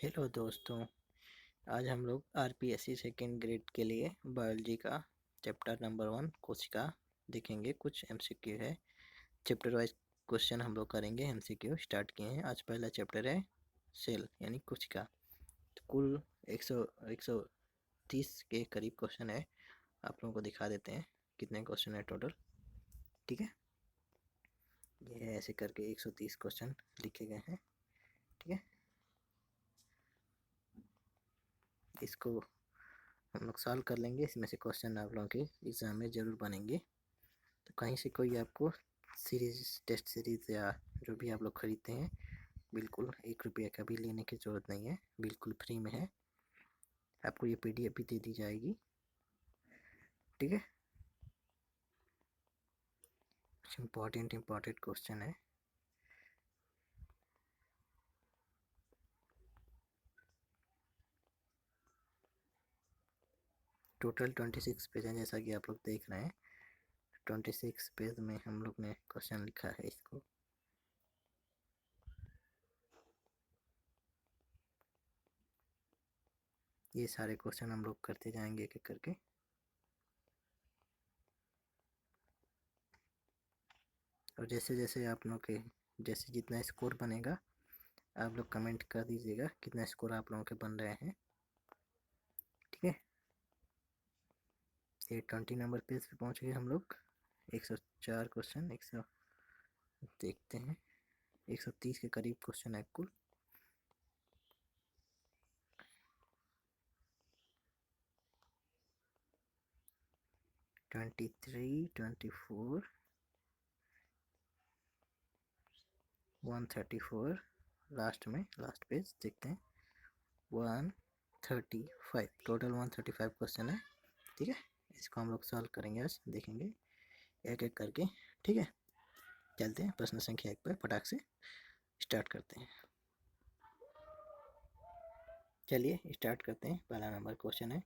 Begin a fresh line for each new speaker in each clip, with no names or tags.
Hello दोस्तों, आज हम लोग आरपीएससी सेकेंड ग्रेड के लिए बायोलॉजी का चैप्टर नंबर 1 कोशिका देखेंगे। कुछ एमसीक्यू है, चैप्टर वाइज क्वेश्चन हम लोग करेंगे। एमसीक्यू स्टार्ट किए हैं। आज पहला चैप्टर है सेल यानी कोशिका। तो कुल 130 के करीब क्वेश्चन है। आप लोगों को दिखा देते हैं कितने क्वेश्चन है टोटल। ठीक है, ये है ऐसे करके 130 क्वेश्चन लिखे गए हैं। ठीक है, इसको हम लोग सॉल्व कर लेंगे। इसमें से क्वेश्चन आप लोगों के एग्ज़ाम में ज़रूर बनेंगे। तो कहीं से कोई आपको सीरीज, टेस्ट सीरीज या जो भी आप लोग खरीदते हैं, बिल्कुल 1 रुपये का भी लेने की ज़रूरत नहीं है, बिल्कुल फ्री में है। आपको ये पीडीएफ भी दे दी जाएगी। ठीक है, कुछ इम्पॉर्टेंट क्वेश्चन है। टोटल 26 पेज है, जैसा कि आप लोग देख रहे हैं। 26 पेज में हम लोग ने क्वेश्चन लिखा है इसको। ये सारे क्वेश्चन हम लोग करते जाएंगे एक एक करके। और जैसे जैसे आप लोग के जैसे जितना स्कोर बनेगा, आप लोग कमेंट कर दीजिएगा कितना स्कोर आप लोगों के बन रहे हैं। ठीक है, ये 20 नंबर पेज पे पहुंच गए हम लोग। 104 क्वेश्चन, 100 देखते हैं, 130 के करीब क्वेश्चन है कुल। ट्वेंटी थ्री, 24, 134, लास्ट में लास्ट पेज देखते हैं 135, टोटल 135 क्वेश्चन है। ठीक है, इसको हम लोग सॉल्व करेंगे, आज देखेंगे एक एक करके। ठीक है, चलते हैं प्रश्न संख्या 1 पर फटाक से स्टार्ट करते हैं। चलिए स्टार्ट करते हैं। पहला नंबर क्वेश्चन है,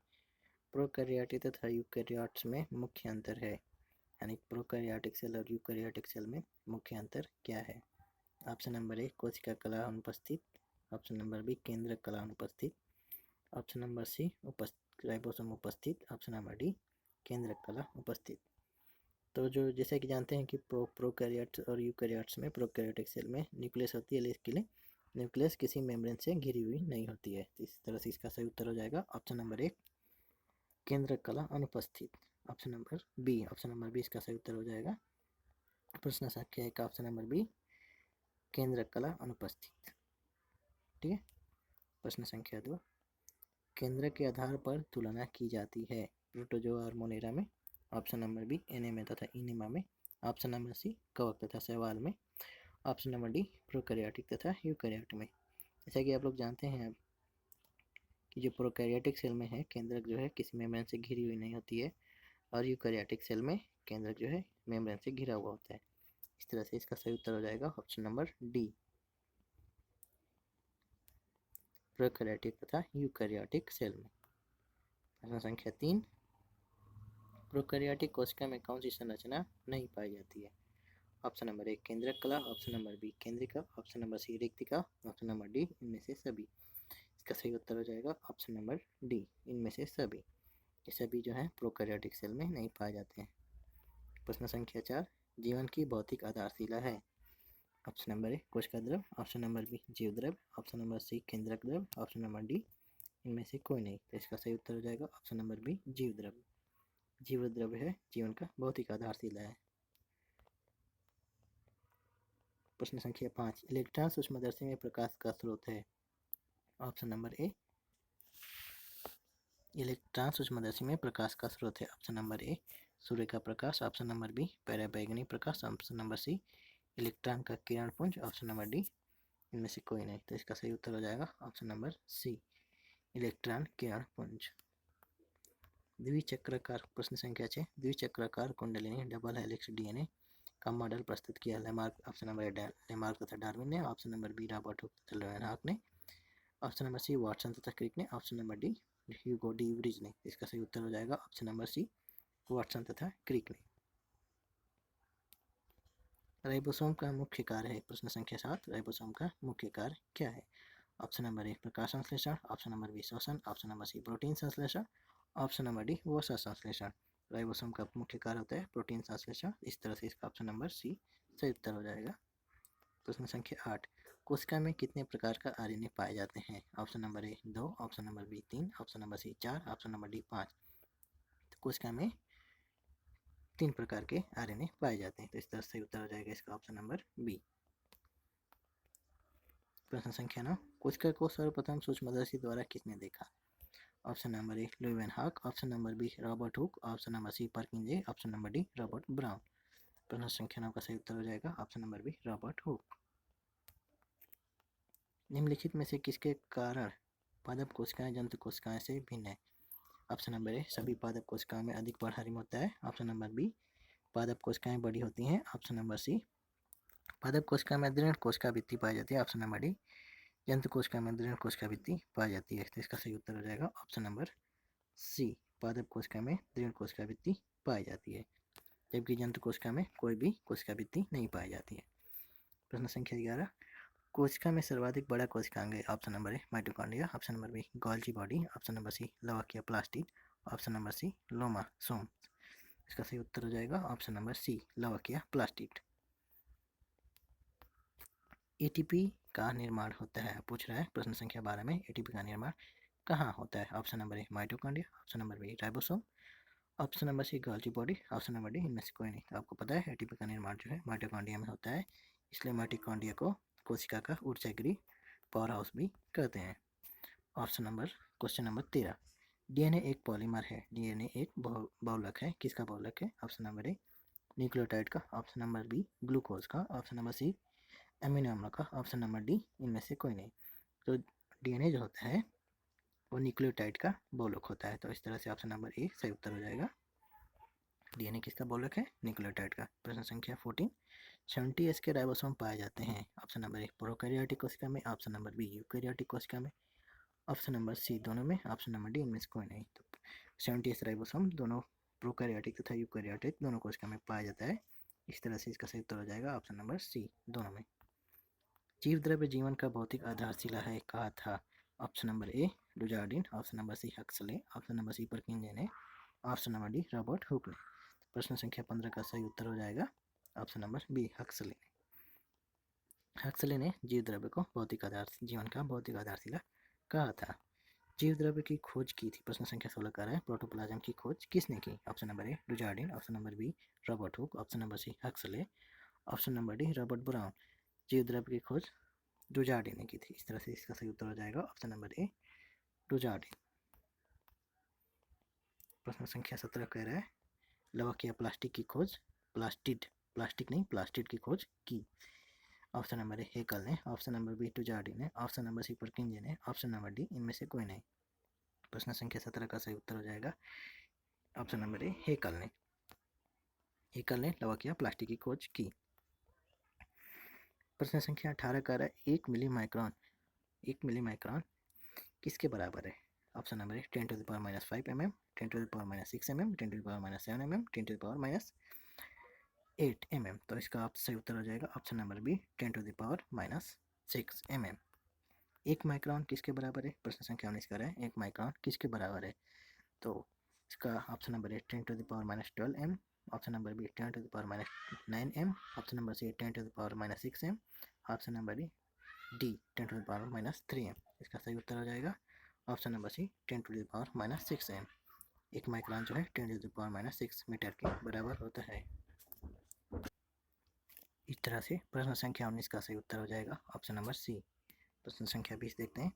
प्रोकैरियोटिक तथा यूकैरियोट्स में मुख्य अंतर है। यानी प्रोकैरियोटिक सेल और यूकैरियोटिक सेल में मुख्य अंतर क्या है। ऑप्शन नंबर ए कोशिका कला अनुपस्थित, ऑप्शन नंबर बी केंद्रक कला अनुपस्थित, ऑप्शन नंबर सी राइबोसोम उपस्थित, ऑप्शन नंबर डी केंद्रक कला उपस्थित। तो जो जैसे कि जानते हैं कि प्रोकैरियोट्स और यूकैरियोट्स में प्रोकैरियोटिक सेल में न्यूक्लियस होती है, लेकिन न्यूक्लियस किसी मेम्ब्रेन से घिरी हुई नहीं होती है। इस तरह से इसका सही उत्तर हो जाएगा ऑप्शन नंबर ए केंद्रक कला अनुपस्थित। ऑप्शन नंबर बी इसका सही उत्तर हो जाएगा। प्रश्न संख्या 1 ऑप्शन नंबर बी केंद्रक कला अनुपस्थित। ठीक है, प्रश्न संख्या 2, केंद्र के आधार पर तुलना की जाती है प्रोटोजोआ और मोनेरा में। ऑप्शन नंबर बी एनेमा तथा इनेमा में, ऑप्शन नंबर सी कवक तथा शैवाल में, ऑप्शन नंबर डी प्रोकैरियोटिक तथा यूकैरियोट में। जैसा कि आप लोग जानते हैं कि जो प्रोकैरियोटिक सेल में है, केंद्रक जो है किसी मेम्ब्रेन से घिरी हुई नहीं होती है, और यूकैरियोटिक सेल में केंद्रक जो है मेम्ब्रेन से घिरा हुआ होता है। इस तरह से इसका सही उत्तर हो जाएगा ऑप्शन नंबर डी प्रोकैरियोटिक तथा यूकैरियोटिक सेल में। प्रश्न संख्या 3, प्रोकैरियोटिक कोशिका में कौन सी संरचना नहीं पाई जाती है। ऑप्शन नंबर 1 केंद्रक कला, ऑप्शन नंबर बी केंद्रिका, ऑप्शन नंबर सी रिक्तिका, ऑप्शन नंबर डी इनमें से सभी। इसका सही उत्तर हो जाएगा ऑप्शन नंबर डी इनमें से सभी। ये सभी जो है प्रोकैरियोटिक सेल में नहीं पाए जाते हैं। प्रश्न संख्या 4, जीवन की भौतिक आधारशिला है। ऑप्शन नंबर ए कोशिका द्रव, ऑप्शन नंबर बी जीव द्रव, ऑप्शन नंबर सी केंद्रक द्रव, ऑप्शन नंबर डी इनमें से कोई नहीं। तो इसका सही उत्तर हो जाएगा ऑप्शन नंबर बी जीव द्रव। जीव द्रव है जीवन का भौतिक आधारशिला है। प्रश्न संख्या 5, इलेक्ट्रॉन सूक्ष्मदर्शी में प्रकाश का स्रोत है। ऑप्शन नंबर ए इलेक्ट्रॉन सूक्ष्मदर्शी में प्रकाश का स्रोत है। ऑप्शन नंबर ए सूर्य का प्रकाश, ऑप्शन नंबर बी पराबैंगनी प्रकाश, ऑप्शन नंबर सी इलेक्ट्रॉन का किरण पुंज, ऑप्शन नंबर डी इनमें से कोई नहीं। तो इसका सही उत्तर हो जाएगा ऑप्शन नंबर सी इलेक्ट्रॉन किरण पुंज। द्विचक्राकार प्रश्न संख्या 6, द्विचक्राकार कुंडलिनी डबल हेलिक्स डीएनए का मॉडल प्रस्तुत किया Lamarck, option number A Lamarck तथा डार्विन ने, option number B Robert Hooke तथा लोएनहाक ने, ऑप्शन नंबर सी वाटसन तथा क्रिक ने, option number D Hugo de Vries ने। इसका सही उत्तर हो जाएगा ऑप्शन नंबर सी वाटसन तथा क्रिक ने। राइबोसोम का मुख्य कार्य है। प्रश्न संख्या 7, राइबोसोम का मुख्य कार्य क्या है। ऑप्शन नंबर ए प्रकाश संश्लेषण, ऑप्शन नंबर बी श्वसन, ऑप्शन नंबर सी प्रोटीन संश्लेषण, ऑप्शन नंबर डी वसा संश्लेषण। राइबोसोम का मुख्य कार्य होता है प्रोटीन संश्लेषण। इस तरह से इसका ऑप्शन नंबर सी सही उत्तर हो जाएगा। प्रश्न संख्या 8, कोशिका में कितने प्रकार का आरएनए पाए जाते हैं? Option number A 2, option number B 3, option number C 4, option number D 5। तो कोशिका में 3 प्रकार के आरएनए पाए जाते हैं, तो इस तरह से उत्तर हो जाएगा इसका ऑप्शन नंबर बी। प्रश्न संख्या 9, कोशिका को सर्वप्रथम सूक्ष्मदर्शी द्वारा किसने देखा? Option number A Leeuwenhoek, option number B Robert Hooke, option number C Purkinje, option number D Robert Brown. प्रश्न संख्या 9 का सही उत्तर हो जाएगा option number B Robert Hooke. निम्नलिखित में से किसके कारण पादप कोशिकाएं जंतु कोशिकाएं से भिन्न है? ऑप्शन नंबर ए सभी पादप कोशिकाओं में अधिक परागरिम होता है, ऑप्शन नंबर बी पादप कोशिकाएं बड़ी होती हैं, ऑप्शन नंबर सी पादप कोशिका में दृढ़ कोशिका भित्ति पाई जाती है, ऑप्शन नंबर डी जंतु कोशिका में दृढ़ कोशिका भित्ति पाई जाती है। तो इसका सही उत्तर हो जाएगा ऑप्शन नंबर सी पादप कोशिका में दृढ़ कोशिका भित्ति पाई जाती है, जबकि जंतु कोशिका में कोई भी कोशिका भित्ति नहीं पाई जाती है। प्रश्न संख्या 11, कोशिका में सर्वाधिक बड़ा कोशिकांग है? Option number A mitochondria, option number B Golgi body, option number C लवाकिया प्लास्टिड, ऑप्शन नंबर सी लोमा सोम। इसका सही उत्तर हो जाएगा ऑप्शन नंबर सी लवाकिया प्लास्टिड। एटीपी का निर्माण होता है, पूछ रहा है प्रश्न संख्या 12 में एटीपी का निर्माण कहाँ होता है? Option number A mitochondria, option number B ribosome, option number C Golgi body, option number D इनमें से कोई नहीं। तो आपको पता है एटीपी का निर्माण जो है माइटोकॉन्ड्रिया में होता है, इसलिए माइटोकॉन्ड्रिया को कोशिका का ऊर्जा गृह पावर हाउस भी कहते हैं। Option number question number 13, DNA एक पॉलीमर है, डीएनए एक बहुलक है, किसका बहुलक है? ऑप्शन नंबर ए न्यूक्लियोटाइड का, ऑप्शन नंबर बी ग्लूकोज का, ऑप्शन नंबर सी एमिनो अम्ल का, ऑप्शन नंबर डी इनमें से कोई नहीं। तो डीएनए जो होता है वो न्यूक्लियोटाइड का बहुलक होता है, तो इस तरह से ऑप्शन नंबर ए सही उत्तर हो जाएगा। डीएनए किसका बहुलक है? न्यूक्लियोटाइड का। प्रश्न संख्या 14, 70S के राइबोसोम पाए जाते हैं? ऑप्शन नंबर ए प्रोकैरियोटिक कोशिका में, ऑप्शन नंबर बी यूकैरियोटिक कोशिका में, ऑप्शन नंबर सी दोनों में, ऑप्शन नंबर डी इनमें से कोई नहीं। तो 70S राइबोसोम दोनों प्रोकैरियोटिक तथा यूकैरियोटिक दोनों कोशिका में पाया जाता है, इस तरह से इसका सही उत्तर हो जाएगा ऑप्शन नंबर सी दोनों में। जीव द्रव्य जीवन का भौतिक आधारशिला है, कहा था? Option number A Dujardin, option number C Huxley, option number C Purkinje ने, option number D Robert Hooke ने। प्रश्न संख्या 15 का सही उत्तर हो जाएगा option number B Huxley. Huxley ने जीव द्रव्य को भौतिक आधार जीवन का भौतिक आधारशिला कहा था। जीव द्रव्य की खोज की थी, प्रश्न संख्या 16 का है प्रोटोप्लाज्म की खोज किसने की? Option number A Dujardin, option number B Robert Hooke, option number C Huxley, option number D Robert Brown. जीव द्रव्य की खोज डुजार्डिन ने की थी, इस तरह से इसका सही उत्तर हो जाएगा ऑप्शन नंबर ए डुजार्डिन। प्रश्न संख्या 17 कह रहा है लवाकिया प्लास्टिक की खोज प्लास्टिक नहीं प्लास्टिड की खोज की? ऑप्शन नंबर ए हेकल ने, ऑप्शन नंबर बी डुजार्डिन ने, ऑप्शन नंबर सी पर्किंजे ने, ऑप्शन नंबर डी इनमें से कोई नहीं। प्रश्न संख्या 17 का सही उत्तर हो जाएगा ऑप्शन नंबर ए हेकल ने। हेकल ने लवाकिया प्लास्टिक की खोज की। प्रश्न संख्या 18 का है 1 मिली माइक्रोन किसके बराबर है? Option number A 10 to the power minus 5 mm, 10 to the power minus 6 mm, 10 to the power minus 7 mm, 10 to the power minus 8 mm। तो इसका आप सही उत्तर हो जाएगा option number B 10 to the power minus 6 mm। 1 micron किसके बराबर है? प्रश्न संख्या 19 का है 1 माइक्रोन किसके बराबर है? तो इसका option number A 10 to the power minus 12 m, option number B 10 to the power minus 9 m, option number C 10 to the power minus 6 m, option number D 10 to the power minus 3 m। इसका सही उत्तर हो जाएगा option number C 10 to the power minus 6 m। 1 micron जो है 10 to the power minus 6 metre के बराबर होता है। इस तरह से प्रश्न संख्या 19 का सही उत्तर हो जाएगा ऑप्शन नंबर सी। प्रश्न संख्या 20 देखते हैं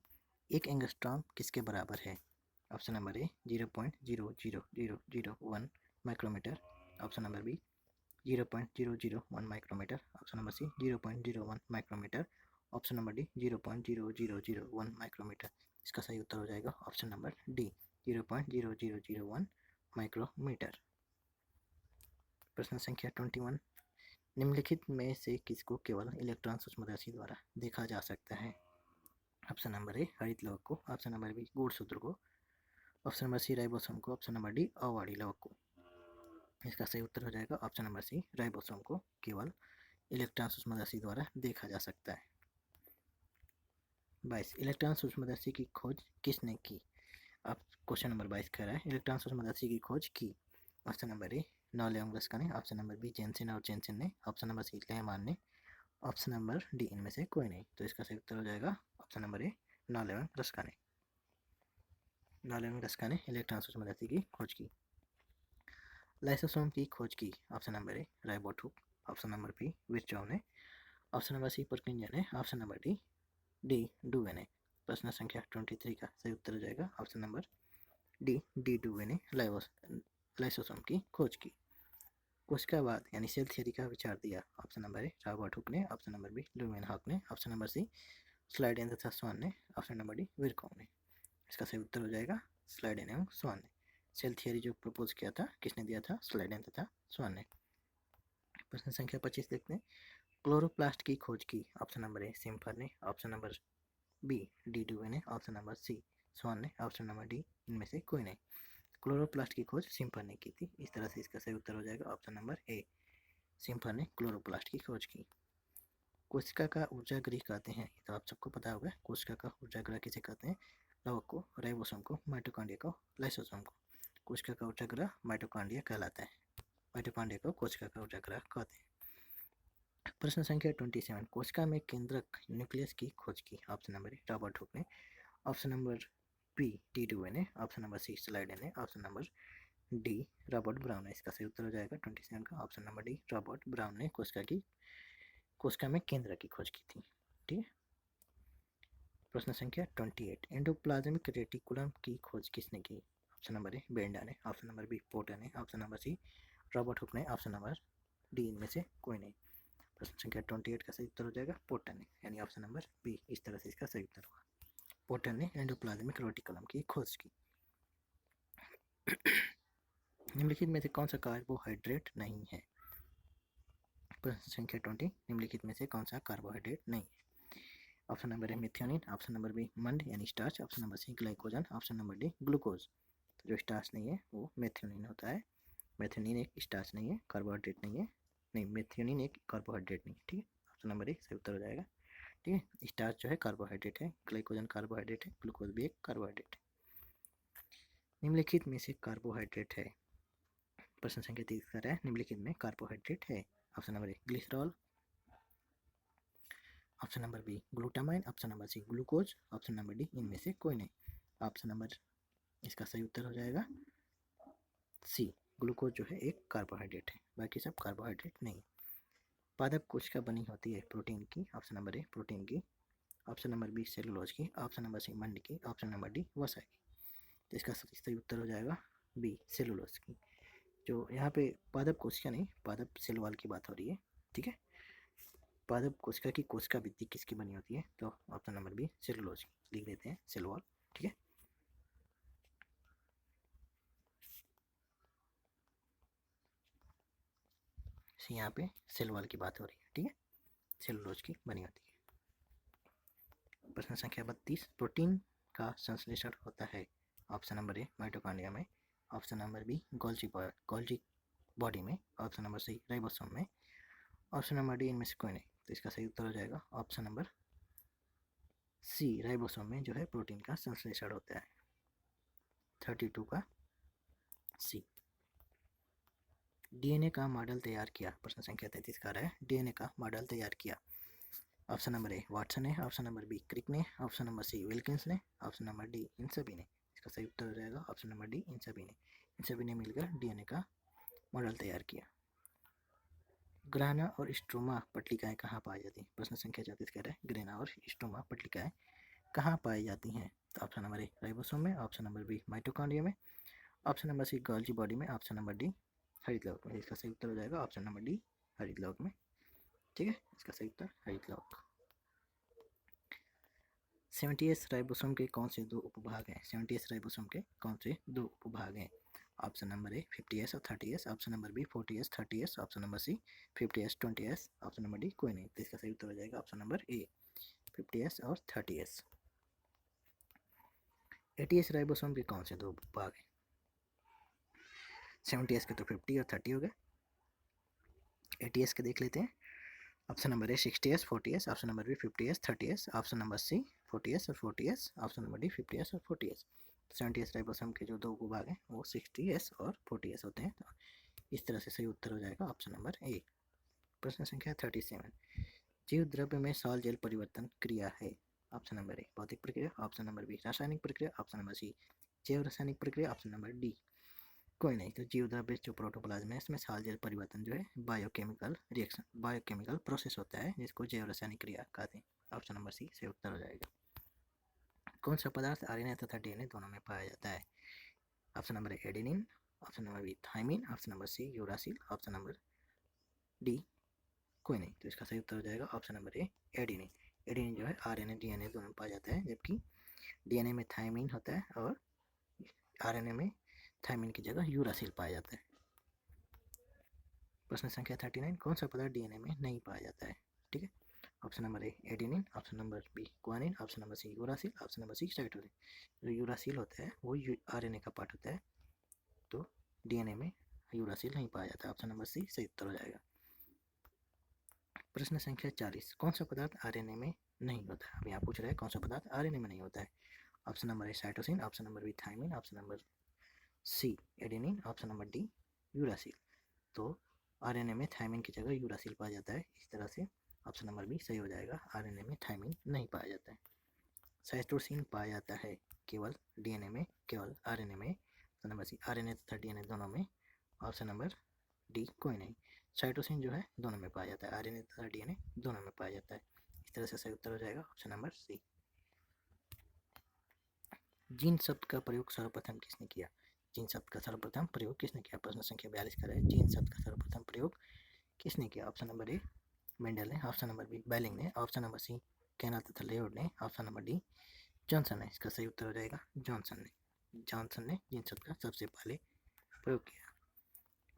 1 एंगस्ट्रॉम किसके बराबर है? Option number A 0.00001 micrometre, option number B 0.001 micrometre, option number C 0.01 micrometre, option number D 0.0001 micrometre. इसका सही उत्तर हो जाएगा ऑप्शन नंबर डी 0.0001 माइक्रोमीटर। प्रश्न संख्या 21 निम्नलिखित में से किसको केवल इलेक्ट्रॉन सूक्ष्मदर्शी द्वारा देखा जा सकता है? ऑप्शन नंबर ए हरित लवक को, ऑप्शन नंबर बी गुणसूत्र को, ऑप्शन नंबर सी राइबोसोम को, ऑप्शन नंबर डी अवाड़ी लवक को। इसका सही उत्तर हो जाएगा ऑप्शन नंबर सी राइबोसोम को केवल इलेक्ट्रॉन सूक्ष्मदर्शी द्वारा देखा जा सकता है। 22 इलेक्ट्रॉन सूक्ष्मदर्शी की खोज किसने की? अब क्वेश्चन नंबर 22 कह रहा है इलेक्ट्रॉन सूक्ष्मदर्शी की खोज की। ऑप्शन नंबर ए नॉलेंगस्का ने, ऑप्शन नंबर बी जेनसेन और जेनसेन ने, ऑप्शन नंबर सी लेहमान ने, ऑप्शन नंबर डी इनमें से कोई नहीं। तो इसका सही उत्तर हो जाएगा ऑप्शन नंबर ए नॉलेंगस्का ने। नॉलेंगस्का ने इलेक्ट्रॉन सूक्ष्मदर्शी की खोज की। लाइसोसोम की खोज की। Option number A Robert Hooke, option number B Virchow ने, ऑप्शन नंबर सी पुरकिंजे ने, ऑप्शन नंबर डी डुवे ने। प्रश्न संख्या 23 का सही उत्तर हो जाएगा ऑप्शन नंबर डी डुवे ने लाइसोसोम की खोज की। कोशिकावाद यानी सेल थियरी का विचार दिया। ऑप्शन नंबर ए रॉबर्ट हुक ने, ऑप्शन नंबर बी लुमेनहॉक ने, ऑप्शन नंबर सी स्लाइडेन तथा स्वान ने, ऑप्शन नंबर डी विर्कॉव ने। इसका सही उत्तर हो जाएगा स्लाइडेन एवं स्वान ने। सेल थियरी जो प्रपोज किया था किसने दिया था? स्लाइडेन तथा स्वान ने। प्रश्न संख्या 25 देखते हैं क्लोरोप्लास्ट की खोज की। ऑप्शन नंबर ए सिम्फर ने, ऑप्शन नंबर बी डी डुवे ने, ऑप्शन नंबर सी स्वान ने, ऑप्शन नंबर डी इनमें से कोई नहीं। क्लोरोप्लास्ट की खोज सिम्फर ने की थी। इस तरह से इसका सही उत्तर हो जाएगा ऑप्शन नंबर ए सिम्फर ने क्लोरोप्लास्ट की खोज की। कोशिका का ऊर्जागृह कहते हैं, तो आप सबको पता होगा कोशिका का ऊर्जागृह किसे कहते हैं? लवक को, राइबोसोम को, माइटोकॉन्ड्रिया को, लाइसोसोम को। कोशिका का ऊर्जागृह माइटोकॉन्ड्रिया कहलाता है। माइटोकॉन्ड्रिया को कोशिका का ऊर्जागृह कहते हैं। प्रश्न संख्या 27 कोशिका में केंद्रक न्यूक्लियस की खोज की। ऑप्शन नंबर ए रॉबर्ट हुक ने, ऑप्शन नंबर बी टी डुवे ने, ऑप्शन नंबर सी स्लाइडर ने, option number D Robert brown है। इसका सही उत्तर हो जाएगा 27 का option number D Robert Brown ने कोशिका में केंद्र की खोज की थी। ठीक है। प्रश्न संख्या 28 एंडोप्लाज्मिक रेटिकुलम की खोज किसने की? ऑप्शन नंबर ए बेंडा ने, ऑप्शन नंबर बी पोर्टर ने, option number C Robert Hooke ने, ऑप्शन नंबर डी इनमें से कोई नहीं। प्रश्न संख्या 28 का सही उत्तर हो जाएगा पोर्टर ने, यानी ऑप्शन नंबर बी। इस तरह से इसका सही उत्तर होगा। पोर्टर ने एंडोप्लाज्मिक रेटिकुलम की खोज की। निम्नलिखित में से कौन सा कार्बोहाइड्रेट नहीं है? प्रश्न संख्या 20 निम्नलिखित में से कौन सा कार्बोहाइड्रेट नहीं है? Option number A methionine, option number B मंड यानी starch, option number C glycogen, option number D glucose. तो जो स्टार्च नहीं है वो मेथियोनिन होता है। मेथियोनिन एक स्टार्च नहीं है, कार्बोहाइड्रेट नहीं है। नहीं, मेथियोनिन एक कार्बोहाइड्रेट नहीं है। ठीक है, ऑप्शन नंबर ए सही उत्तर हो जाएगा। ठीक है, स्टार्च जो है कार्बोहाइड्रेट है, ग्लाइकोजन कार्बोहाइड्रेट है, ग्लूकोज भी एक कार्बोहाइड्रेट है। निम्नलिखित में से कार्बोहाइड्रेट है। प्रश्न संख्या 30 कर रहा है निम्नलिखित में कार्बोहाइड्रेट है। Option number A glycerol, option number B glutamine, option number C glucose, option number D इनमें से कोई नहीं। ऑप्शन नंबर इसका सही उत्तर हो जाएगा सी ग्लूकोज जो है एक कार्बोहाइड्रेट है, बाकी सब कार्बोहाइड्रेट नहीं। पादप कोशिका बनी होती है प्रोटीन की। ऑप्शन नंबर ए प्रोटीन की, ऑप्शन नंबर बी सेलुलोज की, ऑप्शन नंबर सी मंड की, ऑप्शन नंबर डी वसा की। तो इसका सही उत्तर हो जाएगा बी सेलुलोज की। जो यहाँ पे पादप कोशिका नहीं, पादप सेल वॉल की बात हो रही है। ठीक है, पादप कोशिका की कोशिका भित्ति किसकी बनी होती है? तो ऑप्शन नंबर बी सेलुलोज की लिख देते हैं, सेल वॉल। ठीक है, यहाँ पे सेल वॉल की बात हो रही है। ठीक है, सेलुलोज की बनी होती है। प्रश्न संख्या 32 प्रोटीन का संश्लेषण होता है। ऑप्शन नंबर ए माइटोकॉन्ड्रिया में, option number B Golgi body में, ऑप्शन नंबर सी राइबोसोम में, ऑप्शन नंबर डी इनमें से कोई नहीं। तो इसका सही उत्तर हो जाएगा ऑप्शन नंबर सी राइबोसोम में जो है प्रोटीन का संश्लेषण होता है। 32 का सी। डीएनए का मॉडल तैयार किया। प्रश्न संख्या 33 का रहा है डीएनए का मॉडल तैयार किया। ऑप्शन नंबर ए वाटसन ने, ऑप्शन नंबर बी क्रिक ने, ऑप्शन नंबर सी विल्किंस ने, ऑप्शन नंबर डी इन सभी ने। इसका सही उत्तर हो जाएगा ऑप्शन नंबर डी इन सभी ने। इन सभी ने मिलकर डीएनए का मॉडल तैयार किया। ग्राना और स्ट्रोमा पट्टिकाएं कहाँ पाई जाती हैं? प्रश्न संख्या 34 कह रहा है ग्रेना और स्ट्रोमा पट्टिकाएं कहाँ पाई जाती हैं? तो ऑप्शन नंबर ए राइबोसोम में, ऑप्शन नंबर बी माइटोकॉन्ड्रिया में, option number C Golgi body में, ऑप्शन नंबर डी हरित लवक में। इसका सही उत्तर हो जाएगा ऑप्शन नंबर डी हरित लवक में। ठीक है, इसका सही उत्तर हरित लवक। 70s राइबोसोम के कौन से दो उपभाग हैं? 70s राइबोसोम के कौन से दो उपभाग हैं? ऑप्शन नंबर ए 50s और 30s, option number B 40s 30s, option number C 50s 20s, option number D कोई नहीं। तो इसका सही उत्तर हो जाएगा ऑप्शन नंबर ए 50s और 30s। 80s राइबोसोम के कौन से दो भाग हैं? 70s के तो 50 और 30 हो गए। 80s के देख लेते हैं। Option number A 60s 40s, option number B 50s 30s, option number C 40s और 40s, option number D 50s और 40s। 70s राइबोसोम के जो दो भाग हैं वो 60s और 40s होते हैं। तो इस तरह से सही उत्तर हो जाएगा ऑप्शन नंबर ए। प्रश्न संख्या 37, जीव द्रव्य में सॉल जेल परिवर्तन क्रिया है। ऑप्शन नंबर ए भौतिक प्रक्रिया, ऑप्शन नंबर बी रासायनिक प्रक्रिया, ऑप्शन नंबर सी जैव रासायनिक प्रक्रिया, ऑप्शन नंबर डी कोई नहीं। तो जीव द्रव्य जो प्रोटोप्लाज्म है इसमें सॉल जेल परिवर्तन जो है बायोकेमिकल रिएक्शन, बायोकेमिकल प्रोसेस होता है जिसको जैव रासायनिक क्रिया कहते हैं। ऑप्शन नंबर सी से उत्तर हो जाएगा। कौन सा पदार्थ आरएनए तथा डीएनए दोनों में पाया जाता है? Option number A adenine, option number B thymine, option number C uracil, option number D कोई नहीं। तो इसका सही उत्तर हो जाएगा option number A adenine. Adenine जो है आरएनए डीएनए दोनों में पाया जाता है, जबकि डीएनए में थाइमिन होता है और आरएनए में थाइमिन की जगह यूरासिल पाया जाता है। प्रश्न संख्या 39, कौन सा पदार्थ डीएनए में नहीं पाया जाता है? ठीक है, option number A adenine, option number B guanine, option number C uracil, option number C cytosine. जो यूरासिल होता है वो आरएनए का पार्ट होता है, तो डीएनए में यूरासिल नहीं पाया जाता। ऑप्शन नंबर सी सही उत्तर हो जाएगा। प्रश्न संख्या 40, कौन सा पदार्थ आरएनए में नहीं होता है? अब यहाँ पूछ रहा है कौन सा पदार्थ आरएनए में नहीं होता है। Option number A cytosine, option number B thymine, option number C adenine, option number D uracil. तो आरएनए में थाइमिन की जगह यूरासिल पाया जाता है। इस तरह से ऑप्शन नंबर बी सही हो जाएगा, आरएनए में थाइमिन नहीं पाया जाता है। साइटोसिन पाया जाता है केवल डीएनए में, केवल आरएनए में। ऑप्शन नंबर सी आरएनए तथा डीएनए दोनों में, ऑप्शन नंबर डी कोई नहीं। साइटोसिन जो है दोनों में पाया जाता है, आरएनए तथा डीएनए दोनों में पाया जाता है। इस तरह से सही उत्तर हो जाएगा ऑप्शन नंबर सी। जीन शब्द का प्रयोग सर्वप्रथम किसने किया? जीन शब्द का सर्वप्रथम प्रयोग किसने किया? प्रश्न संख्या 42 का है, जीन शब्द का सर्वप्रथम प्रयोग किसने किया? ऑप्शन नंबर ए मेंडल ने, ऑप्शन नंबर बी बेलिंग ने, ऑप्शन नंबर सी कैनल तथा लेओड ने, ऑप्शन नंबर डी जॉनसन ने। इसका सही उत्तर हो जाएगा जॉनसन ने। जॉनसन ने जीन शब्द का सबसे पहले प्रयोग किया।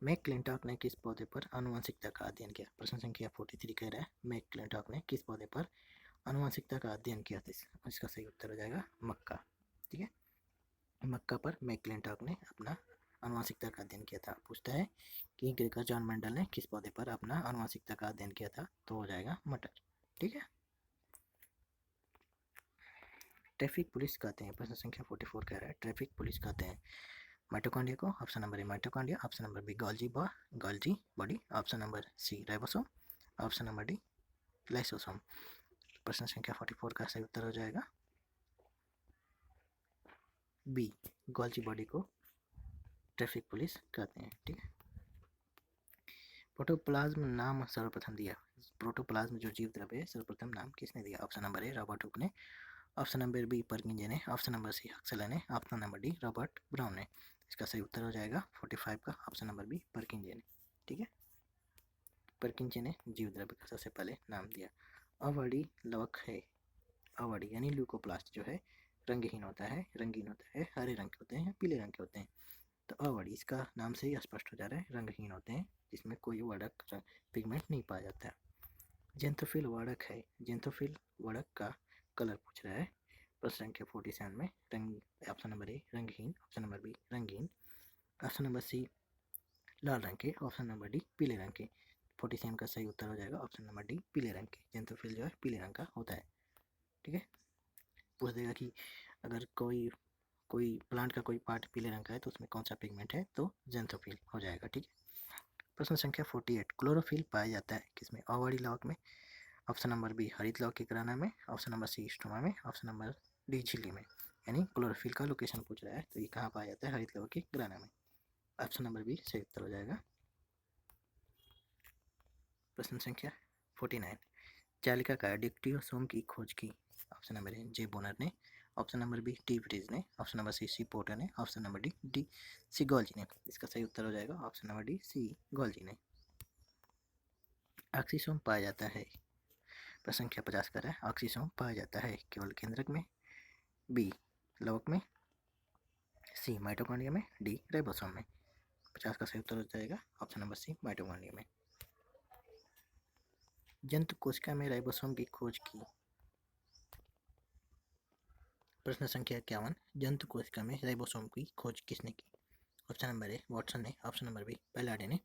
मैकक्लिंटॉक ने किस पौधे पर आनुवंशिकता का अध्ययन किया? प्रश्न संख्या 43 कह रहा है मैकक्लिंटॉक ने किस पौधे पर आनुवंशिकता का अध्ययन किया था? इसका सही उत्तर हो जाएगा मक्का। ठीक है, मक्का पर मैकक्लिंटॉक ने अपना आनुवंशिकता का अध्ययन किया था। पूछता है कि ग्रेगर जॉन मेंडल ने किस पौधे पर अपना आनुवंशिकता का अध्ययन किया था, तो हो जाएगा मटर। ठीक है, ट्रैफिक पुलिस कहते हैं, प्रश्न संख्या 44 कह रहा है ट्रैफिक पुलिस कहते हैं माइटोकॉन्ड्रिया को। Option number A mitochondria, option number B Golgi body, option number C ribosome, option number D lysosome. प्रश्न संख्या 44 का सही उत्तर हो जाएगा बी, गोल्जी बॉडी को ट्रैफिक पुलिस कहते हैं। ठीक है, प्रोटोप्लाज्म नाम सर्वप्रथम दिया, प्रोटोप्लाज्म जो जीव द्रव्य है सर्वप्रथम नाम किसने दिया? ऑप्शन नंबर ए रॉबर्ट हुक ने, ऑप्शन नंबर बी परकिंजे ने, ऑप्शन नंबर सी हक्सले ने, option number D Robert Brown ने। इसका सही उत्तर हो जाएगा 45 का ऑप्शन नंबर बी परकिंजे ने। ठीक है, परकिंजे ने जीव द्रव्य का सबसे पहले नाम दिया। अवर्डी लवक है, अवर्डी यानी ल्यूकोप्लास्ट जो है रंगहीन होता है, रंगीन होता है, हरे रंग के होते हैं, पीले रंग के होते हैं। तो अवर्डी इसका नाम से ही स्पष्ट हो जा रहा है, रंगहीन होते हैं जिसमें कोई वर्णक पिगमेंट नहीं पाया जाता है। जेंथोफिल वर्णक है, जेंथोफिल वर्णक का कलर पूछ रहा है प्रश्न संख्या 47 में। रंग, ऑप्शन नंबर ए रंगहीन, ऑप्शन नंबर बी रंगीन, ऑप्शन नंबर सी लाल रंग के, ऑप्शन नंबर डी पीले रंग के। 47 का सही उत्तर हो जाएगा ऑप्शन नंबर डी पीले रंग के। जेंथोफिल जो है पीले रंग का होता है। ठीक है, पूछ देगा कि अगर कोई कोई प्लांट का कोई पार्ट पीले रंग का है तो उसमें कौन सा पिगमेंट है, तो जेंथोफिल हो जाएगा। ठीक है, प्रश्न संख्या 48, क्लोरोफिल पाया जाता है किसमें? अवाड़ी लवक में, ऑप्शन नंबर बी हरित लवक के ग्राना में, ऑप्शन नंबर सी स्टोमा में, ऑप्शन नंबर डी झिल्ली में। यानी क्लोरोफिल का लोकेशन पूछ रहा है, तो ये कहाँ पाया जाता है? हरित लवक के ग्राना में। ऑप्शन नंबर बी सही उत्तर हो जाएगा। प्रश्न संख्या 49, चालिका का डिक्टियोसोम की खोज की? ऑप्शन नंबर ए जे बोनर ने, option number B T Bridge ने, ऑप्शन नंबर सी पोर्टर ने, option number D C Golgi ने। इसका सही उत्तर हो जाएगा option number D C Golgi ने। ऑक्सीसोम पाया जाता है, प्रश्न संख्या 50 कर रहा है ऑक्सीसोम पाया जाता है केवल केंद्रक में, बी लवक में, सी माइटोकॉन्ड्रिया में, डी राइबोसोम में। 50 का सही उत्तर हो जाएगा ऑप्शन नंबर सी माइटोकॉन्ड्रिया में। जंतु कोशिका में राइबोसोम की खोज की? प्रश्न संख्या 51, जंतु कोशिका में राइबोसोम की खोज किसने की? ऑप्शन नंबर ए वाटसन ने, ऑप्शन नंबर बी पैलाडे ने,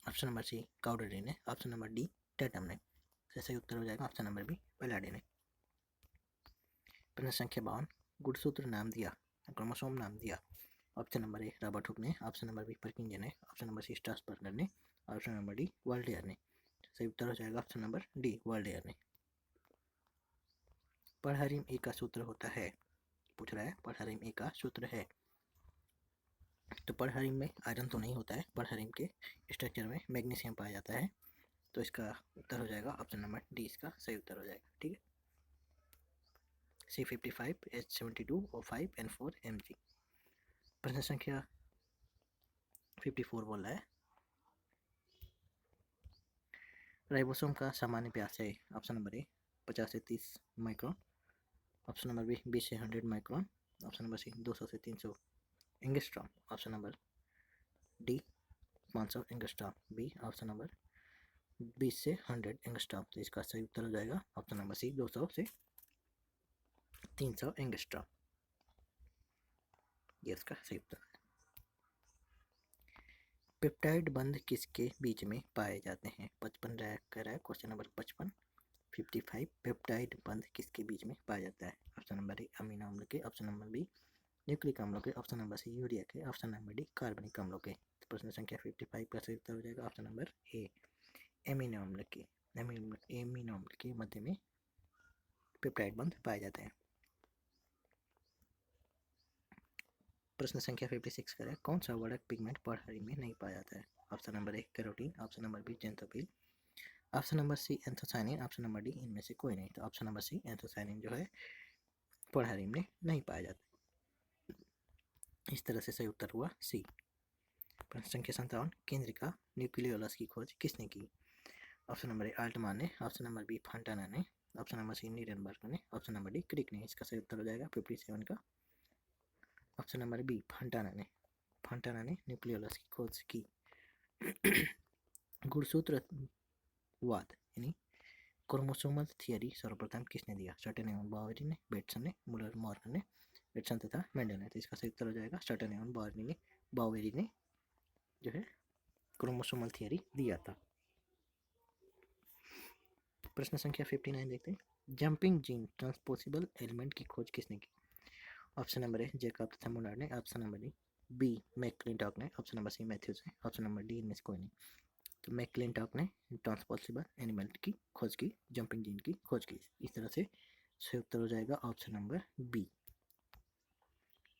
ऑप्शन नंबर सी काउडरी ने, ऑप्शन नंबर डी टैटम ने। तो सही उत्तर हो जाएगा ऑप्शन नंबर बी बैलाडे ने। प्रश्न संख्या 52, गुणसूत्र नाम दिया, क्रोमोसोम नाम दिया। ऑप्शन नंबर ए रॉबर्ट हुक ने, ऑप्शन नंबर बी परकिंजन ने, ऑप्शन नंबर सी स्ट्रासबर्गर ने, ऑप्शन नंबर डी वर्ल्डेयर ने। सही उत्तर हो जाएगा ऑप्शन नंबर डी वर्ल्डेयर ने। पढ़हरिम ए का सूत्र होता है, पूछ रहा है पढ़हरिम ए का सूत्र है। तो पढ़हरिम में आयरन तो नहीं होता है, पढ़हरिम के स्ट्रक्चर में मैग्नीशियम पाया जाता है। तो इसका उत्तर हो जाएगा ऑप्शन नंबर डी, इसका सही उत्तर हो जाएगा। ठीक है, C55, H72, O5 and 4 Mg। प्रश्न संख्या 54 बोल रहा है, राइबोसोम का सामान्य व्यास है। ऑप्शन नंबर ए 50 से 30 माइक्रोन, ऑप्शन नंबर बी 20 से 100 माइक्रोन, ऑप्शन नंबर सी 200 से 300 angstrom, option number D 500 angstrom, B option number 20 से 100 एंगस्ट्रॉम। तो इसका सही उत्तर हो जाएगा ऑप्शन नंबर सी 200 से 300 एंगस्ट्रॉम, ये इसका सही उत्तर है। पेप्टाइड बंध किसके बीच में पाए जाते हैं? 55 कह रहा है क्वेश्चन नंबर 55। 55 पेप्टाइड बंध किसके बीच में पाया जाता है? ऑप्शन नंबर ए अमीनो अम्ल के, ऑप्शन नंबर बी न्यूक्लिक अम्लों के, ऑप्शन नंबर सी यूरिया के, ऑप्शन नंबर डी कार्बनिक अम्लों के। तो प्रश्न संख्या 55 का सही उत्तर हो जाएगा ऑप्शन नंबर ए एमिनो अम्ल के। एमिनो अम्ल के मध्य में पेप्टाइड बंध पाए जाते हैं। प्रश्न संख्या 56 का है, कौन सा वर्णक पिगमेंट पढ़हरी में नहीं पाया जाता है? Option number A carotene, option number B xanthophyll, option number C anthocyanin, option number D इनमें से कोई नहीं। तो ऑप्शन नंबर सी एंथोसायनिन जो है पढ़हरी में नहीं पाया जाता। इस तरह से सही उत्तर हुआ सी। प्रश्न संख्या 57, केंद्रिका न्यूक्लियोलस की खोज किसने की? ऑप्शन नंबर ए आल्टमान ने, ऑप्शन नंबर बी फंटाना ने, ऑप्शन नंबर सी नीरेनबर्ग ने, ऑप्शन नंबर डी क्रिक ने। इसका सही उत्तर हो जाएगा 57 का ऑप्शन नंबर बी फंटाना ने। फंटाना ने न्यूक्लियोलस की खोज की। गुणसूत्रवाद यानी क्रोमोसोमल थियरी सर्वप्रथम किसने दिया? स्टर्टन एवं बावेरी ने, बेटसन ने, मुलर मॉर्गन ने, बेटसन तथा मेंडल ने। तो इसका सही उत्तर हो जाएगा स्टर्टन एवं बावेरी ने जो है क्रोमोसोमल थियरी दिया था। प्रश्न संख्या 59 देखते हैं, जंपिंग जीन ट्रांसपोसिबल एलिमेंट की खोज किसने की? ऑप्शन नंबर ए जेकब तथा मुलर ने, ऑप्शन नंबर बी मैकक्लिंटॉक ने, ऑप्शन नंबर सी मैथ्यूज ने, ऑप्शन नंबर डी इनमें से कोई नहीं। तो मैकक्लिंटॉक ने ट्रांसपोसिबल एलिमेंट की खोज की, जंपिंग जीन की खोज की। इस तरह से सही उत्तर हो जाएगा ऑप्शन नंबर बी।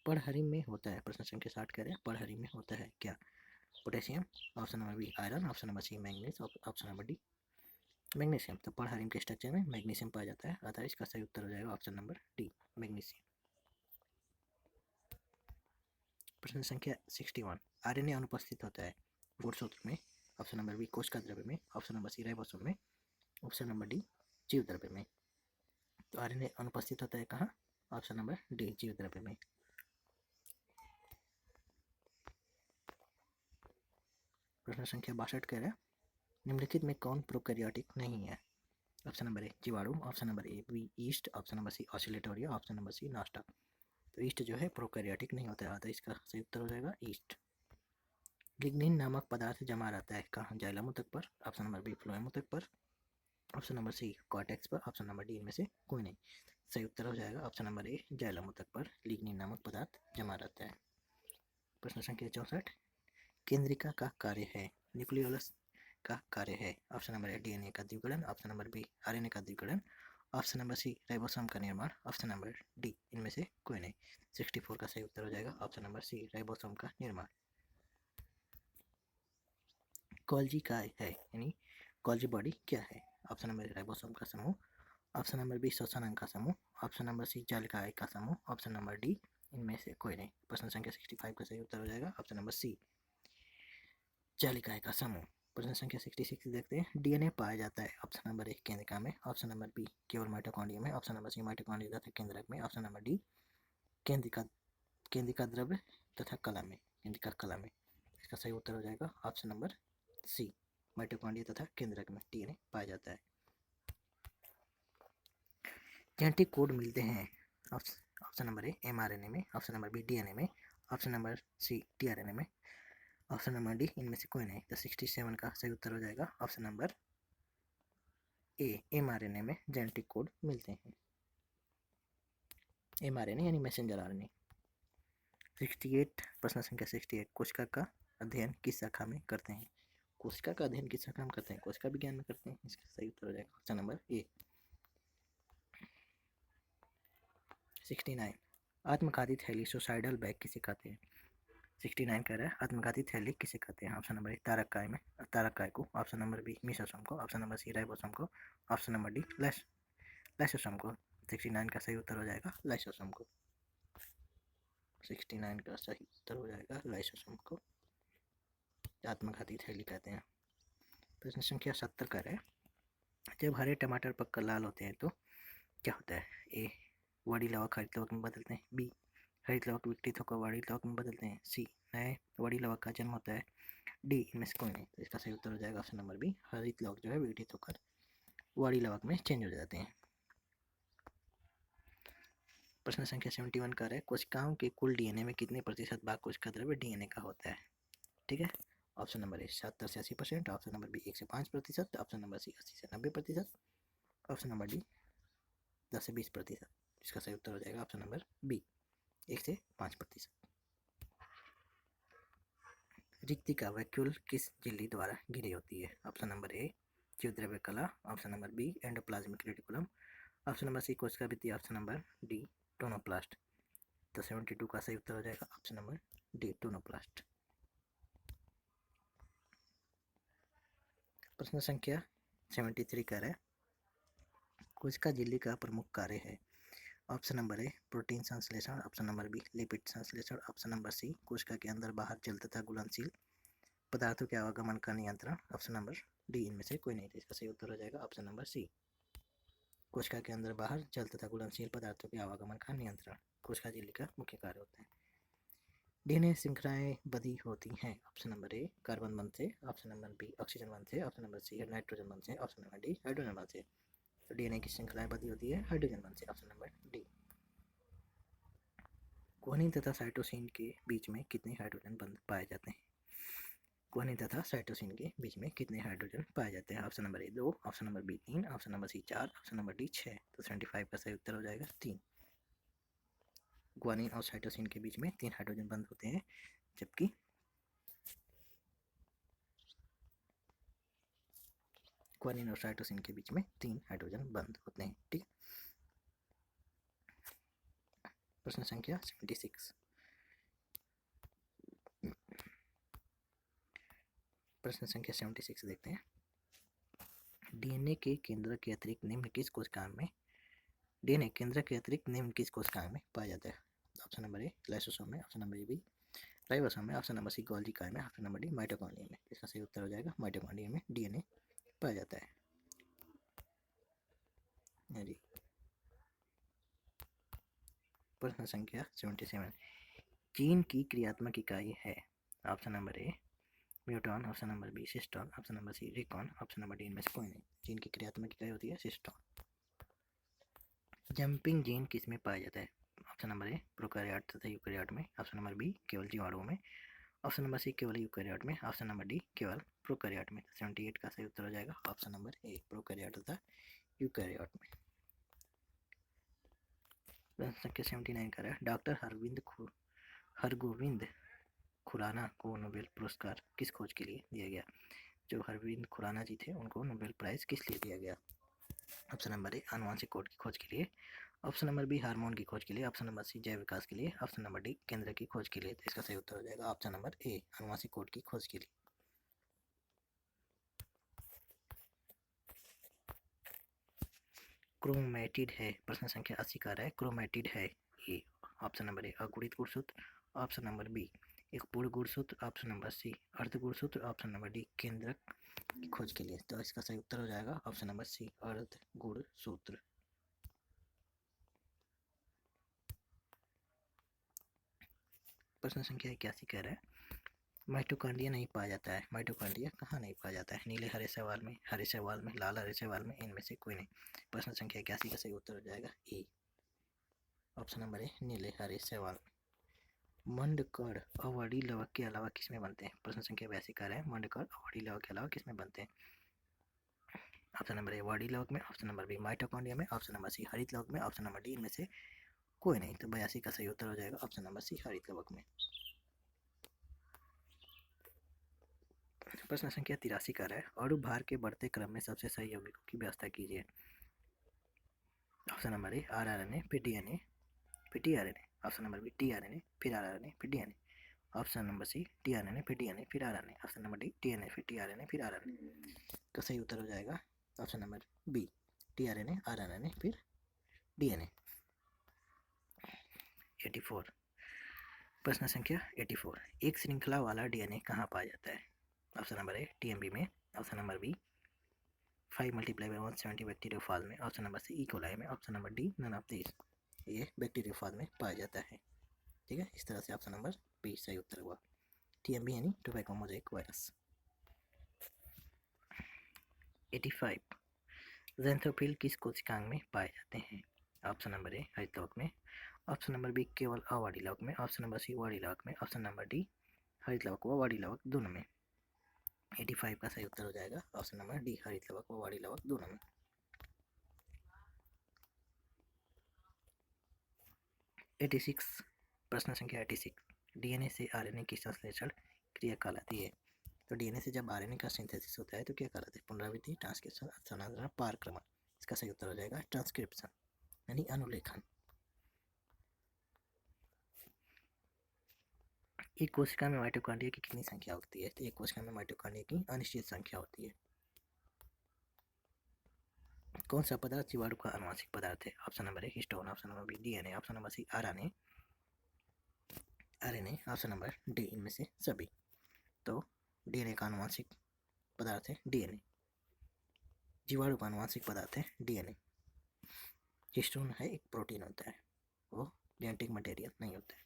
पढ़हरिम में होता है, प्रश्न संख्या 60 कह रहे हैं पढ़हरिम में होता है क्या? Potassium, option number B iron, option number C manganese, option number D magnesium. तो पढ़हरिम के स्ट्रक्चर में मैग्नीशियम पाया जाता है, अतः इसका सही उत्तर हो जाएगा ऑप्शन नंबर डी मैग्नीशियम। प्रश्न संख्या 61, आरएनए अनुपस्थित होता है गुणसूत्र में, ऑप्शन नंबर बी कोशिका द्रव्य में, ऑप्शन नंबर सी राइबोसोम में, ऑप्शन नंबर डी जीव द्रव्य में। तो आरएनए अनुपस्थित होता है कहाँ? ऑप्शन नंबर डी जीव द्रव्य में। प्रश्न संख्या 62 कह रहा है, निम्नलिखित में कौन प्रोकैरियोटिक नहीं है? ऑप्शन नंबर ए जीवाणु, option number A B yeast, option number C Oscillatoria, option number C Nostoc. तो ईस्ट जो है प्रोकैरियोटिक नहीं होता है, तो इसका सही उत्तर हो जाएगा ईस्ट। लिग्निन नामक पदार्थ जमा रहता है कहाँ? जाइलम ऊतक पर, ऑप्शन नंबर बी फ्लोएम ऊतक पर, ऑप्शन नंबर सी कॉर्टेक्स पर, ऑप्शन नंबर डी इनमें से कोई नहीं। सही उत्तर हो जाएगा ऑप्शन नंबर ए जाइलम ऊतक पर लिग्निन नामक पदार्थ जमा रहता है। प्रश्न संख्या 64, केंद्रिका का कार्य है, न्यूक्लियोलस का कार्य है। ऑप्शन नंबर ए डीएनए का द्विगुणन, ऑप्शन नंबर बी आरएनए का द्विगुणन, ऑप्शन नंबर सी राइबोसोम का निर्माण, ऑप्शन नंबर डी इनमें से कोई नहीं। 64 का सही उत्तर हो जाएगा ऑप्शन नंबर सी राइबोसोम का निर्माण। गोल्जी काय है यानी गोल्जी बॉडी क्या है? ऑप्शन नंबर राइबोसोम का समूह, ऑप्शन नंबर बी श्वसनांग का समूह, ऑप्शन नंबर सी जालिकाएं का समूह, ऑप्शन नंबर डी इनमें से कोई नहीं। प्रश्न संख्या 65 का सही उत्तर हो जाएगा ऑप्शन नंबर सी जालिकाएं का समूह। प्रश्न संख्या 66 देखते हैं, डीएनए पाया जाता है ऑप्शन नंबर ए केंद्रिका में, ऑप्शन नंबर बी केवल माइटोकॉन्ड्रिया में, ऑप्शन नंबर सी माइटोकॉन्ड्रिया तथा केंद्रक में, ऑप्शन नंबर डी केंद्रिका केंद्रिका द्रव्य तथा कला में, केंद्रिका कला में। इसका सही उत्तर हो जाएगा ऑप्शन नंबर सी माइटोकॉन्ड्रिया तथा केंद्रक में डीएनए पाया जाता है। जेनेटिक कोड मिलते हैं ऑप्शन नंबर ए एमआरएनए में, ऑप्शन नंबर बी डीएनए में, ऑप्शन नंबर सी टीआरएनए में, ऑप्शन नंबर डी इनमें से कोई नहीं। तो 67 का सही उत्तर हो जाएगा ऑप्शन नंबर mRNA में जेनेटिक कोड मिलते हैं। mRNA यानी मैसेंजर आरएनए। 68 प्रश्न संख्या 68 कोशिका का अध्ययन किस शाखा में करते हैं? कोशिका का अध्ययन किस शाखा में करते हैं? कोशिका विज्ञान में करते हैं। इसका सही उत्तर हो जाएगा ऑप्शन नंबर ए। 69 आत्मघाती थैली सुसाइडल बैग किसे कहते हैं? 69 कह रहा है आत्मघाती थैली किसे कहते हैं? ऑप्शन नंबर ए तारक काय को, ऑप्शन नंबर बी मीसोसोम को, ऑप्शन नंबर सी राइबोसोम को, ऑप्शन नंबर डी लाइसोसोम को। 69 का सही उत्तर हो जाएगा लाइसोसोम को। 69 का सही उत्तर हो जाएगा लाइसोसोम को आत्मघाती थैली कहते हैं। प्रश्न संख्या 70 का है जब हरे टमाटर पककर लाल होते हैं तो क्या होता है? ए वड़ी लवक हरित लवक में बदलते हैं, बी हरित लवक विकटित होकर वड़ी लवक में बदलते हैं, सी नए वड़ी लवक का जन्म होता है, डी इनमें से कोई नहीं। तो इसका सही उत्तर हो जाएगा ऑप्शन नंबर बी हरित लवक जो है विकटित होकर वड़ी लवक में चेंज हो जाते हैं। प्रश्न संख्या 71 का है कोशिकाओं के कुल डीएनए में कितने प्रतिशत भाग कोशिका द्रव्य डीएनए का होता है? ठीक है, ऑप्शन नंबर ए 70 से 80%, ऑप्शन नंबर बी 1 से 5%, ऑप्शन नंबर सी 80 से 90%, ऑप्शन नंबर डी 10 से 20%। इसका सही उत्तर हो जाएगा ऑप्शन नंबर बी 1 से 5%। रिक्तिका वैक्यूल किस झिल्ली द्वारा घिरी होती है? ऑप्शन नंबर ए जीवद्रव्य कला, option number B endoplasmic reticulum, option number C कोशिका भित्ति, ऑप्शन नंबर डी टोनोप्लास्ट। तो 72 का सही उत्तर हो जाएगा ऑप्शन नंबर डी टोनोप्लास्ट। प्रश्न संख्या 73 का है कोशिका झिल्ली का प्रमुख कार्य है? ऑप्शन नंबर ए प्रोटीन संश्लेषण, ऑप्शन नंबर बी लिपिड संश्लेषण, ऑप्शन नंबर सी कोशिका के अंदर बाहर जल तथा घुलनशील पदार्थों के आवागमन का नियंत्रण, ऑप्शन नंबर डी इनमें से कोई नहीं। इसका सही उत्तर हो जाएगा ऑप्शन नंबर सी कोशिका के अंदर बाहर जल तथा घुलनशील पदार्थों के आवागमन का नियंत्रण कोशिका झिल्ली का मुख्य कार्य होता है। डीएनए श्रृंखलाएं बंधी होती हैं, ऑप्शन नंबर ए कार्बन बंध से, ऑप्शन नंबर बी ऑक्सीजन बंध से, ऑप्शन नंबर सी नाइट्रोजन बंध से, ऑप्शन नंबर डी हाइड्रोजन बंध से। तो डीएनए की श्रृंखलाएं बंधी होती है हाइड्रोजन बंध से, ऑप्शन नंबर डी। ग्वानिन तथा साइटोसिन के बीच में कितने हाइड्रोजन बंध पाए जाते हैं? ग्वानिन तथा साइटोसिन के बीच में कितने हाइड्रोजन पाए जाते हैं? Option number A 2, option number B 3, option number C 4, option number D 6। तो 75 का सही उत्तर हो जाएगा 3। ग्वानिन और साइटोसिन के बीच में 3 हाइड्रोजन बंध होते हैं, जबकि ग्वानिन और साइटोसिन के बीच में 3 हाइड्रोजन बंध होते हैं। ठीक है, प्रश्न संख्या 76 प्रश्न संख्या 76 देखते हैं डीएनए के केंद्र के अतिरिक्त निम्न किस कोशिका में डीएनए केंद्र के अतिरिक्त निम्न किस कोशिका में पाया जाता है? ऑप्शन नंबर ए लाइसोसोम में, ऑप्शन नंबर बी राइबोसोम में, ऑप्शन नंबर सी गोल्गी काय में, ऑप्शन नंबर डी माइटोकॉन्ड्रिया में। इसका सही उत्तर हो जाएगा माइटोकॉन्ड्रिया में डीएनए पाया जाता है। जी, प्रश्न संख्या 77 जीन की क्रियात्मक इकाई है? Option number A muton, option number B cistron, option number C recon, option number D इनमें से कोई नहीं। जीन की क्रियात्मक इकाई होती है सिस्टॉन। जंपिंग जीन किस में पाया जाता है? ऑप्शन नंबर ए प्रोकैरियोट तथा यूकैरियोट में, ऑप्शन नंबर बी केवल जीवाणुओं में, ऑप्शन नंबर सी केवल यूकैरियोट में, ऑप्शन नंबर डी केवल प्रोकैरियोट में। 78 का सही उत्तर हो जाएगा ऑप्शन नंबर ए प्रोकैरियोट तथा यूकैरियोट में। प्रश्न संख्या 79 का है डॉक्टर हरगोविंद खुराना को नोबेल पुरस्कार किस खोज के लिए दिया गया? जो हरगोविंद खुराना जी थे उनको नोबेल प्राइज किस लिए दिया गया? ऑप्शन नंबर ए आनुवंशिक कोड की खोज के लिए, ऑप्शन नंबर बी हार्मोन की खोज के लिए, ऑप्शन नंबर सी जैव विकास के लिए, ऑप्शन नंबर डी केंद्र की खोज के लिए। तो इसका सही उत्तर हो जाएगा ऑप्शन नंबर ए आनुवंशिक कोड की खोज के लिए। क्रोमैटिड है प्रश्न संख्या 80 का है क्रोमैटिड है ये ऑप्शन नंबर ए अगुणित गुणसूत्र, ऑप्शन नंबर बी एक पूर्ण गुणसूत्र, ऑप्शन नंबर सी अर्ध गुणसूत्र, ऑप्शन नंबर डी केंद्रक की खोज के लिए। तो इसका सही उत्तर हो जाएगा ऑप्शन नंबर सी अर्ध गुणसूत्र। प्रश्न संख्या 81 कह रहा है माइटोकॉन्ड्रिया नहीं पाया जाता है। माइटोकॉन्ड्रिया कहाँ नहीं पाया जाता है? नीले हरे शैवाल में, हरे शैवाल में, लाल हरे शैवाल में, इनमें से कोई नहीं। प्रश्न संख्या 81 का सही उत्तर हो जाएगा ए ऑप्शन नंबर ए नीले हरे शैवाल। मंडकड़ अवॉर्डी लवक के अलावा किसमें बनते हैं? प्रश्न संख्या 82 का है मंडकड़ अवॉर्डी लवक के अलावा किसमें बनते हैं? ऑप्शन नंबर ए बॉडी लवक में, ऑप्शन नंबर बी माइटोकॉन्ड्रिया में, ऑप्शन नंबर सी हरित लवक में, ऑप्शन नंबर डी इनमें से कोई नहीं। तो 82 का सही उत्तर हो जाएगा ऑप्शन नंबर सी हरित लवक में। प्रश्न संख्या 83 कर रहा है, अणु भार के बढ़ते क्रम में सबसे सही यौगिकों की व्यवस्था कीजिए। ऑप्शन नंबर ए आरआरएनए फिर डीएनए फिर tRNA, option number B tRNA फिर आरआरएनए फिर DNA, option number C tRNA फिर डीएनए फिर RNA, option number D TNA फिर टीआरएनए फिर आरएनए। तो सही उत्तर हो जाएगा option number B tRNA RNA फिर डीएनए। 84 प्रश्न संख्या 84, एक श्रृंखला वाला डीएनए कहाँ पाया जाता है। ऑप्शन नंबर ए टीएमबी में, ऑप्शन नंबर बी 5 × 170 बैक्टीरियोफाज में, option number C E coli में, option number D none of this. ये बैक्टीरियोफाज में पाया जाता है। ठीक है, इस तरह से ऑप्शन नंबर बी सही उत्तर हुआ, टीएमबी यानी टोबैको मोज़ेक वायरस। 85 ज़ैंथोफिल किस कोशिकांग में पाए जाते हैं। ऑप्शन नंबर ए हरितलवक में, ऑप्शन नंबर बी केवल अवाड़ी लवक में, ऑप्शन नंबर सी वाड़ी लवक में, ऑप्शन नंबर डी हरितलवक व वाड़ी लवक दोनों में। 85 का सही उत्तर हो जाएगा ऑप्शन नंबर डी हरितलवक व वाड़ी लवक दोनों में। 86 प्रश्न संख्या 86, डीएनए से आरएनए की संश्लेषण क्रिया कहलाती है। तो डीएनए से जब आरएनए का सिंथेसिस होता है तो क्या कहलाता है, पुनरावृत्ति, ट्रांसक्रिप्शन, स्थानांतरण, पारक्रमण। इसका सही उत्तर हो जाएगा ट्रांसक्रिप्शन यानी अनुलेखन। एक कोशिका में माइटोकॉन्ड्रिया की कितनी संख्या होती है। तो एक कोशिका में माइटोकॉन्ड्रिया की अनिश्चित संख्या होती है। कौन सा पदार्थ जीवाणु का आनुवंशिक पदार्थ है। Option number A histone, option number B DNA, option number C RNA, option number D इनमें से सभी। तो डीएनए का आनुवंशिक पदार्थ है डीएनए, जीवाणु का आनुवंशिक पदार्थ है डीएनए। हिस्टोन है एक प्रोटीन होता है, वो जेनेटिक मटेरियल नहीं होता है।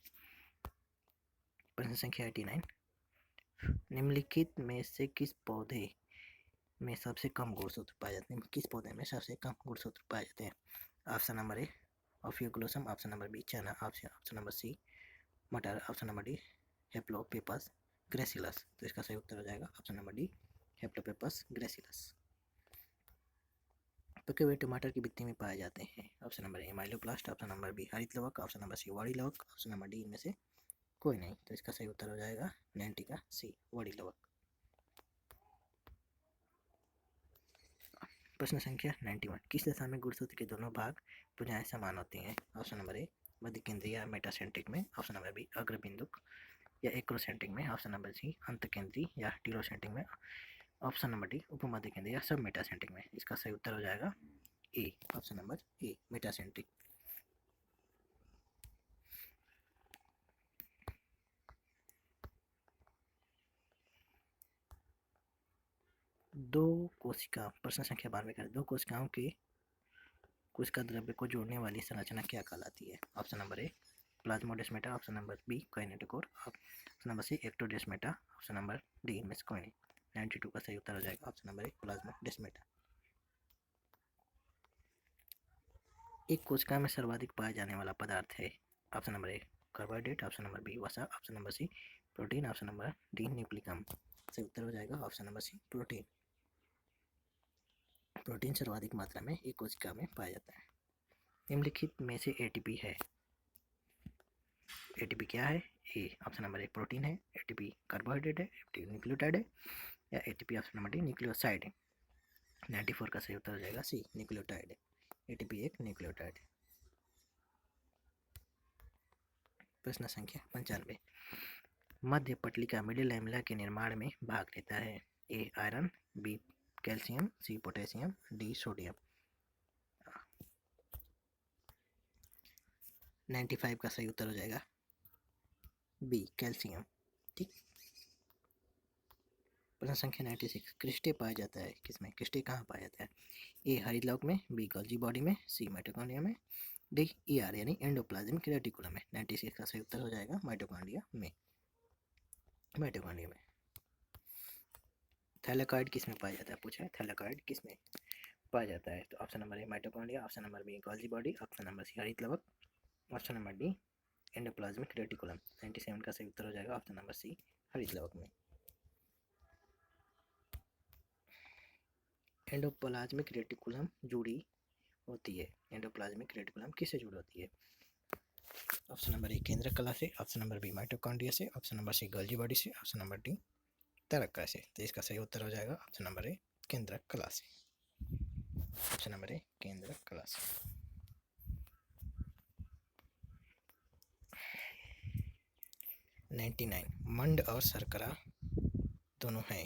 प्रश्न संख्या 89, निम्नलिखित में से किस पौधे में सबसे कम गुणसूत्र पाए जाते हैं। किस पौधे में सबसे कम गुणसूत्र पाए जाते हैं। Option number A Ophioglossum, option number B चना, ऑप्शन नंबर सी मटर, option number D Haplopappus gracilis. तो इसका सही उत्तर हो जाएगा option number D Haplopappus gracilis. पके हुए टमाटर की बित्ती में पाए जाते हैं। Option number A amyloplast, option number B हरितलवक, ऑप्शन नंबर सी वाड़ी लवक, ऑप्शन नंबर डी इनमें से कोई नहीं। तो इसका सही उत्तर हो जाएगा 90 का सी वाड़ी लवक। प्रश्न संख्या 91, किस दशा में गुणसूत्र के दोनों भाग भुजाएं समान होती हैं। ऑप्शन नंबर ए मध्य केंद्रीय या मेटासेंट्रिक में, ऑप्शन नंबर बी अग्रबिंदुक या एक्रोसेंट्रिक में, ऑप्शन नंबर सी अंत केंद्रीय या टीलोसेंट्रिक में, ऑप्शन नंबर डी उपमध्य केंद्रीय या सब मेटासेंट्रिक में। इसका सही उत्तर हो जाएगा ए, ऑप्शन नंबर ए मेटासेंट्रिक। दो कोशिका प्रश्न संख्या 92 का, दो कोशिकाओं के कोशिका द्रव्य को जोड़ने वाली संरचना क्या कहलाती है। Option number A plasmodesmata, option number B kinetochore, option number C ectodesmata, option number D इनमें से कोई नहीं। 92 का सही उत्तर हो जाएगा ऑप्शन नंबर ए प्लाज्मोडेस्माटा। एक कोशिका में सर्वाधिक पाया जाने वाला पदार्थ है। Option number A carbohydrate, option number B वसा, option number C protein, option number D न्यूक्लिकम। सही उत्तर हो जाएगा option number C protein. Protein सर्वाधिक मात्रा में एक कोशिका में पाया जाता है। निम्नलिखित में से एटीपी है। एटीपी क्या है। A option number A protein है, एटीपी कार्बोहाइड्रेट है, एटीपी न्यूक्लियोटाइड है, या ATP option number D nucleoside है। 94 का सही उत्तर हो जाएगा सी न्यूक्लियोटाइड है। एटीपी एक न्यूक्लियोटाइड है। प्रश्न संख्या 95, मध्य पटलिका मिडिल लैमेला के निर्माण में भाग लेता है। A iron, B calcium, C potassium, D sodium. 95 का सही उत्तर हो जाएगा बी कैल्शियम। ठीक। प्रश्न संख्या 96, क्रिस्टे पाया जाता है किसमें। क्रिस्टे कहाँ पाया जाता है। ए हरितलवक में, बी गोल्जी बॉडी में, सी माइटोकॉन्ड्रिया में, डी ईआर यानी एंडोप्लाज्मिक रेटिकुलम में। 96 का सही उत्तर हो जाएगा माइटोकॉन्ड्रिया में। माइटोकॉन्ड्रिया में। थैलेकॉइड किसमें पाया जाता है पूछा है। थैलेकॉइड किसमें पाया जाता है। तो option number A mitochondria, option number B Golgi body, option number C हरितलवक, option number D endoplasmic reticulum. 97 का सही उत्तर हो जाएगा ऑप्शन नंबर सी हरितलवक में। एंडोप्लाज्मिक रेटिकुलम जुड़ी होती है। एंडोप्लाज्मिक रेटिकुलम किससे जुड़ी होती है? ऑप्शन नंबर ए केंद्रक कला से, ऑप्शन नंबर बी माइटोकॉन्ड्रिया से, option number C Golgi body से, ऑप्शन नंबर डी तरक्का से। तो इसका सही उत्तर हो जाएगा ऑप्शन नंबर ए केंद्रक कला से। ऑप्शन नंबर ए केंद्रक कला से। 99 मंड और शर्करा दोनों हैं,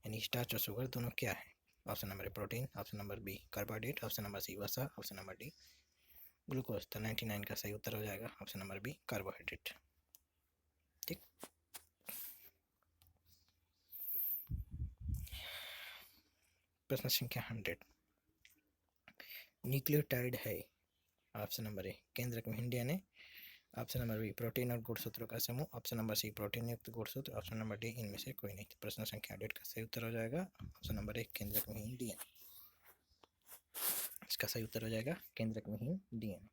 यानी स्टार्च और शुगर दोनों क्या है? Option number A protein, option number B carbohydrate, option number C वसा, ऑप्शन नंबर डी ग्लूकोज। तो 99 का सही उत्तर हो जाएगा ऑप्शन नंबर बी कार्बोहाइड्रेट। ठीक। प्रश्न संख्या 100 न्यूक्लियोटाइड है। ऑप्शन नंबर ए केंद्रक विहीन DNA, option number B protein और गुणसूत्रों का समूह, ऑप्शन नंबर सी प्रोटीन युक्त गुणसूत्र, ऑप्शन नंबर डी इनमें से कोई नहीं। प्रश्न संख्या 100 का सही उत्तर हो जाएगा ऑप्शन नंबर ए केंद्रक विहीन डीएनए। इसका सही उत्तर हो जाएगा केंद्रक विहीन डीएनए।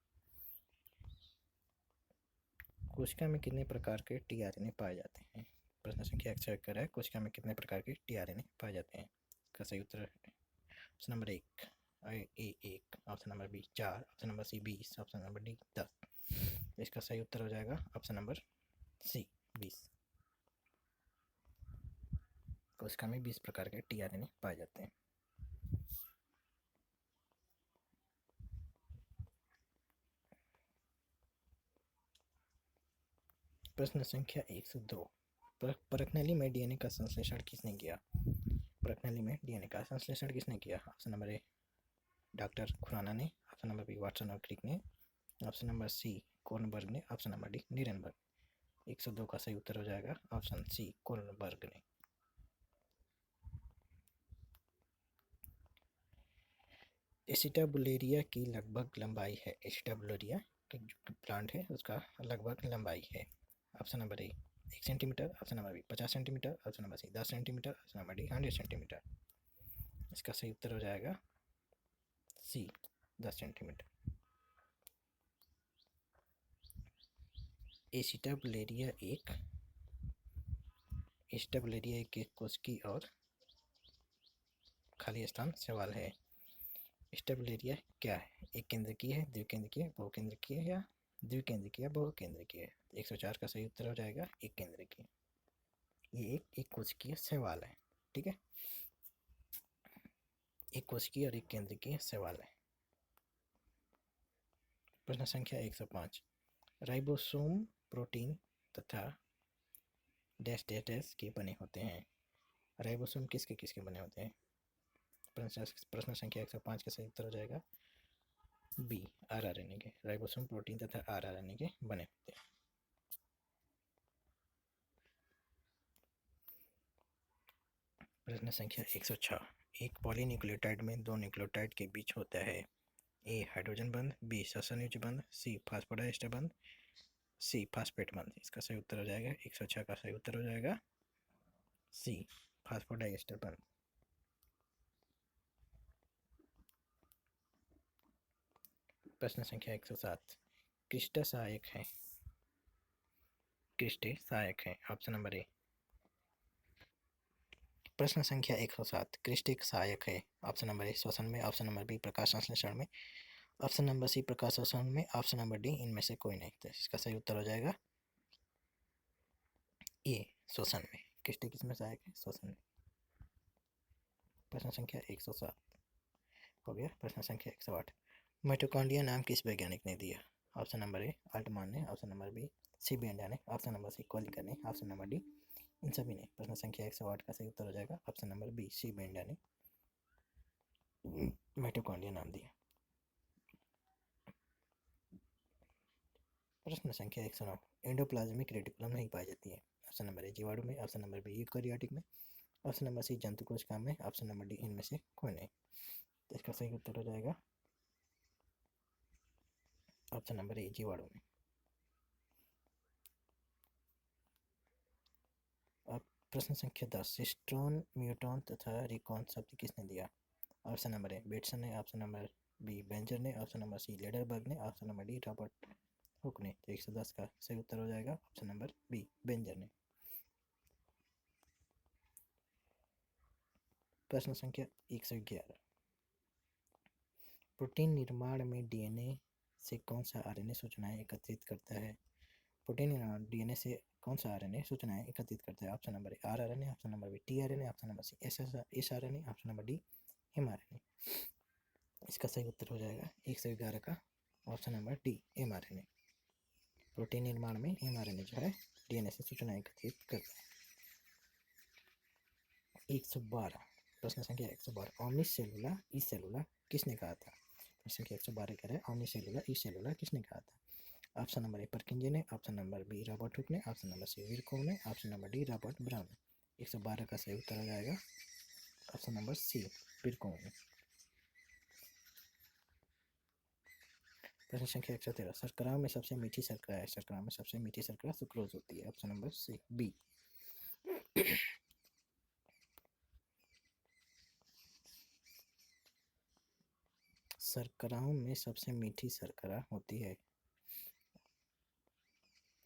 कोशिका में कितने प्रकार के टीआरएनए पाए जाते हैं? प्रश्न संख्या 101 है, कोशिका में कितने प्रकार के टीआरएनए पाए जाते हैं? इसका सही उत्तर option number 1 1, option number B 4, option number C 20, option number D 10। इसका सही उत्तर हो जाएगा ऑप्शन नंबर सी 20। कोशिका में 20 प्रकार के टीआरएनए पाए जाते हैं। प्रश्न संख्या 102 परखनली में डीएनए का संश्लेषण किसने किया? परखनली में डीएनए का संश्लेषण किसने किया? Option number A doctor Khurana ने, ऑप्शन नंबर बी वाटसन और क्रिक ने, ऑप्शन नंबर सी कोर्नबर्ग ने, ऑप्शन नंबर डी नीरेनबर्ग। 102 का सही उत्तर हो जाएगा ऑप्शन सी कोर्नबर्ग ने। एसिटाब्युलेरिया की लगभग लंबाई है। एसिटाब्युलेरिया जो प्लांट है उसका लगभग लंबाई है। Option number A 1 centimetre, option number B 50 centimetre, option number C 10 centimetre, option number D 100 centimetre. इसका सही उत्तर हो जाएगा सी 10 सेंटीमीटर। एसिटाब्युलेरिया एक कोशिकी और खाली स्थान सवाल है। एसिटाब्युलेरिया क्या है? एक केंद्रकीय है, द्विकेंद्रकीय, बहुकेंद्रकीय या द्विकेंद्रकीय बहुकेंद्रकीय? 104 का सही उत्तर हो जाएगा एक केंद्रकीय। ये एक कोशिकीय सवाल है। ठीक है, एक कोशिकीय और एक केंद्रकीय सवाल है। प्रश्न संख्या 105 राइबोसोम प्रोटीन तथा डैश डैश डैश के बने होते हैं। राइबोसोम किसके किसके बने होते हैं? प्रश्न संख्या 105 का सही उत्तर हो जाएगा बी आरआरएनए के। राइबोसोम प्रोटीन तथा आरआरएनए के बने होते हैं। प्रश्न संख्या 106 एक पॉलीन्यूक्लियोटाइड में दो न्यूक्लियोटाइड के बीच होता है। ए हाइड्रोजन बंध, बी ससान्युज बंध, सी फास्फोडाइस्टर बंध, सी फास्फेट बंध। इसका सही उत्तर हो जाएगा 106 का सही उत्तर हो जाएगा सी फास्फोडाइस्टर बंध। प्रश्न संख्या 107 क्रिस्टा सहायक है। क्रिस्टे सहायक है। ऑप्शन नंबर ए। प्रश्न संख्या 107 क्रिस्टिक सहायक है। ऑप्शन नंबर ए श्वसन में, ऑप्शन नंबर बी प्रकाश संश्लेषण में, ऑप्शन नंबर सी प्रकाश शोषण में, ऑप्शन नंबर डी इनमें से कोई नहीं। तो इसका सही उत्तर हो जाएगा ए श्वसन में। क्रिस्टिक किसमें सहायक है? श्वसन में। प्रश्न संख्या 107 हो गया। प्रश्न संख्या 108 माइटोकॉन्ड्रिया नाम किस वैज्ञानिक ने दिया? ऑप्शन नंबर ए अल्टमान ने, option number B C Benda ने, ऑप्शन नंबर सी कोलिकर ने, ऑप्शन नंबर डी इन सभी ने। प्रश्न संख्या 108 का सही उत्तर हो जाएगा option number B C Benda ने माइटोकॉन्ड्रिया नाम दिया। प्रश्न संख्या 109 एंडोप्लाज्मिक रेटिकुलम नहीं पाई जाती है। ऑप्शन नंबर ए जीवाणु में, ऑप्शन नंबर बी यूकेरियोटिक में, ऑप्शन नंबर सी जंतु कोशिका में, ऑप्शन नंबर डी इनमें से कोई नहीं। तो इसका सही उत्तर हो जाएगा ऑप्शन नंबर ए जीवाणु में। अब प्रश्न संख्या 10 सिस्ट्रॉन म्यूटॉन तथा रिकॉन शब्द किसने दिया? ऑप्शन नंबर ए बेटसन ने, ऑप्शन नंबर बी बेंजर ने, ऑप्शन नंबर सी लेडरबर्ग ने, option number D Robert Hooke ने। तो 110 का सही उत्तर हो जाएगा ऑप्शन नंबर बी बेंजर ने। प्रश्न संख्या 111, प्रोटीन निर्माण में डीएनए से कौन सा आरएनए सूचनाएं एकत्रित करता है? प्रोटीन निर्माण डीएनए से कौन सा आरएनए सूचनाएं एकत्रित करता है? Option number A R RNA, option number B T RNA, option number C S RNA, option number D M RNA. इसका सही उत्तर हो जाएगा 111 का option number D M RNA. Protein निर्माण में एम आरएनए जो है डीएनए से सूचनाएं एकत्रित करता है। 112, प्रश्न संख्या 112, ओमनी सेलुला ई सेलुला किसने कहा था? प्रश्न संख्या 112 कह रहा है ओमनी सेलुला ई सेलुला किसने कहा था? ऑप्शन नंबर ए परकिंजे ने, option number B Robert Hooke ने, ऑप्शन नंबर सी विरकोव ने, option number D Robert Brown ने। 112 का सही उत्तर हो जाएगा ऑप्शन नंबर सी विरकोव ने। प्रश्न संख्या 113, शर्कराओं में सबसे मीठी शर्करा है? शर्कराओं में सबसे मीठी शर्करा सुक्रोज होती है। Option number C B. शर्कराओं में सबसे मीठी शर्करा होती है।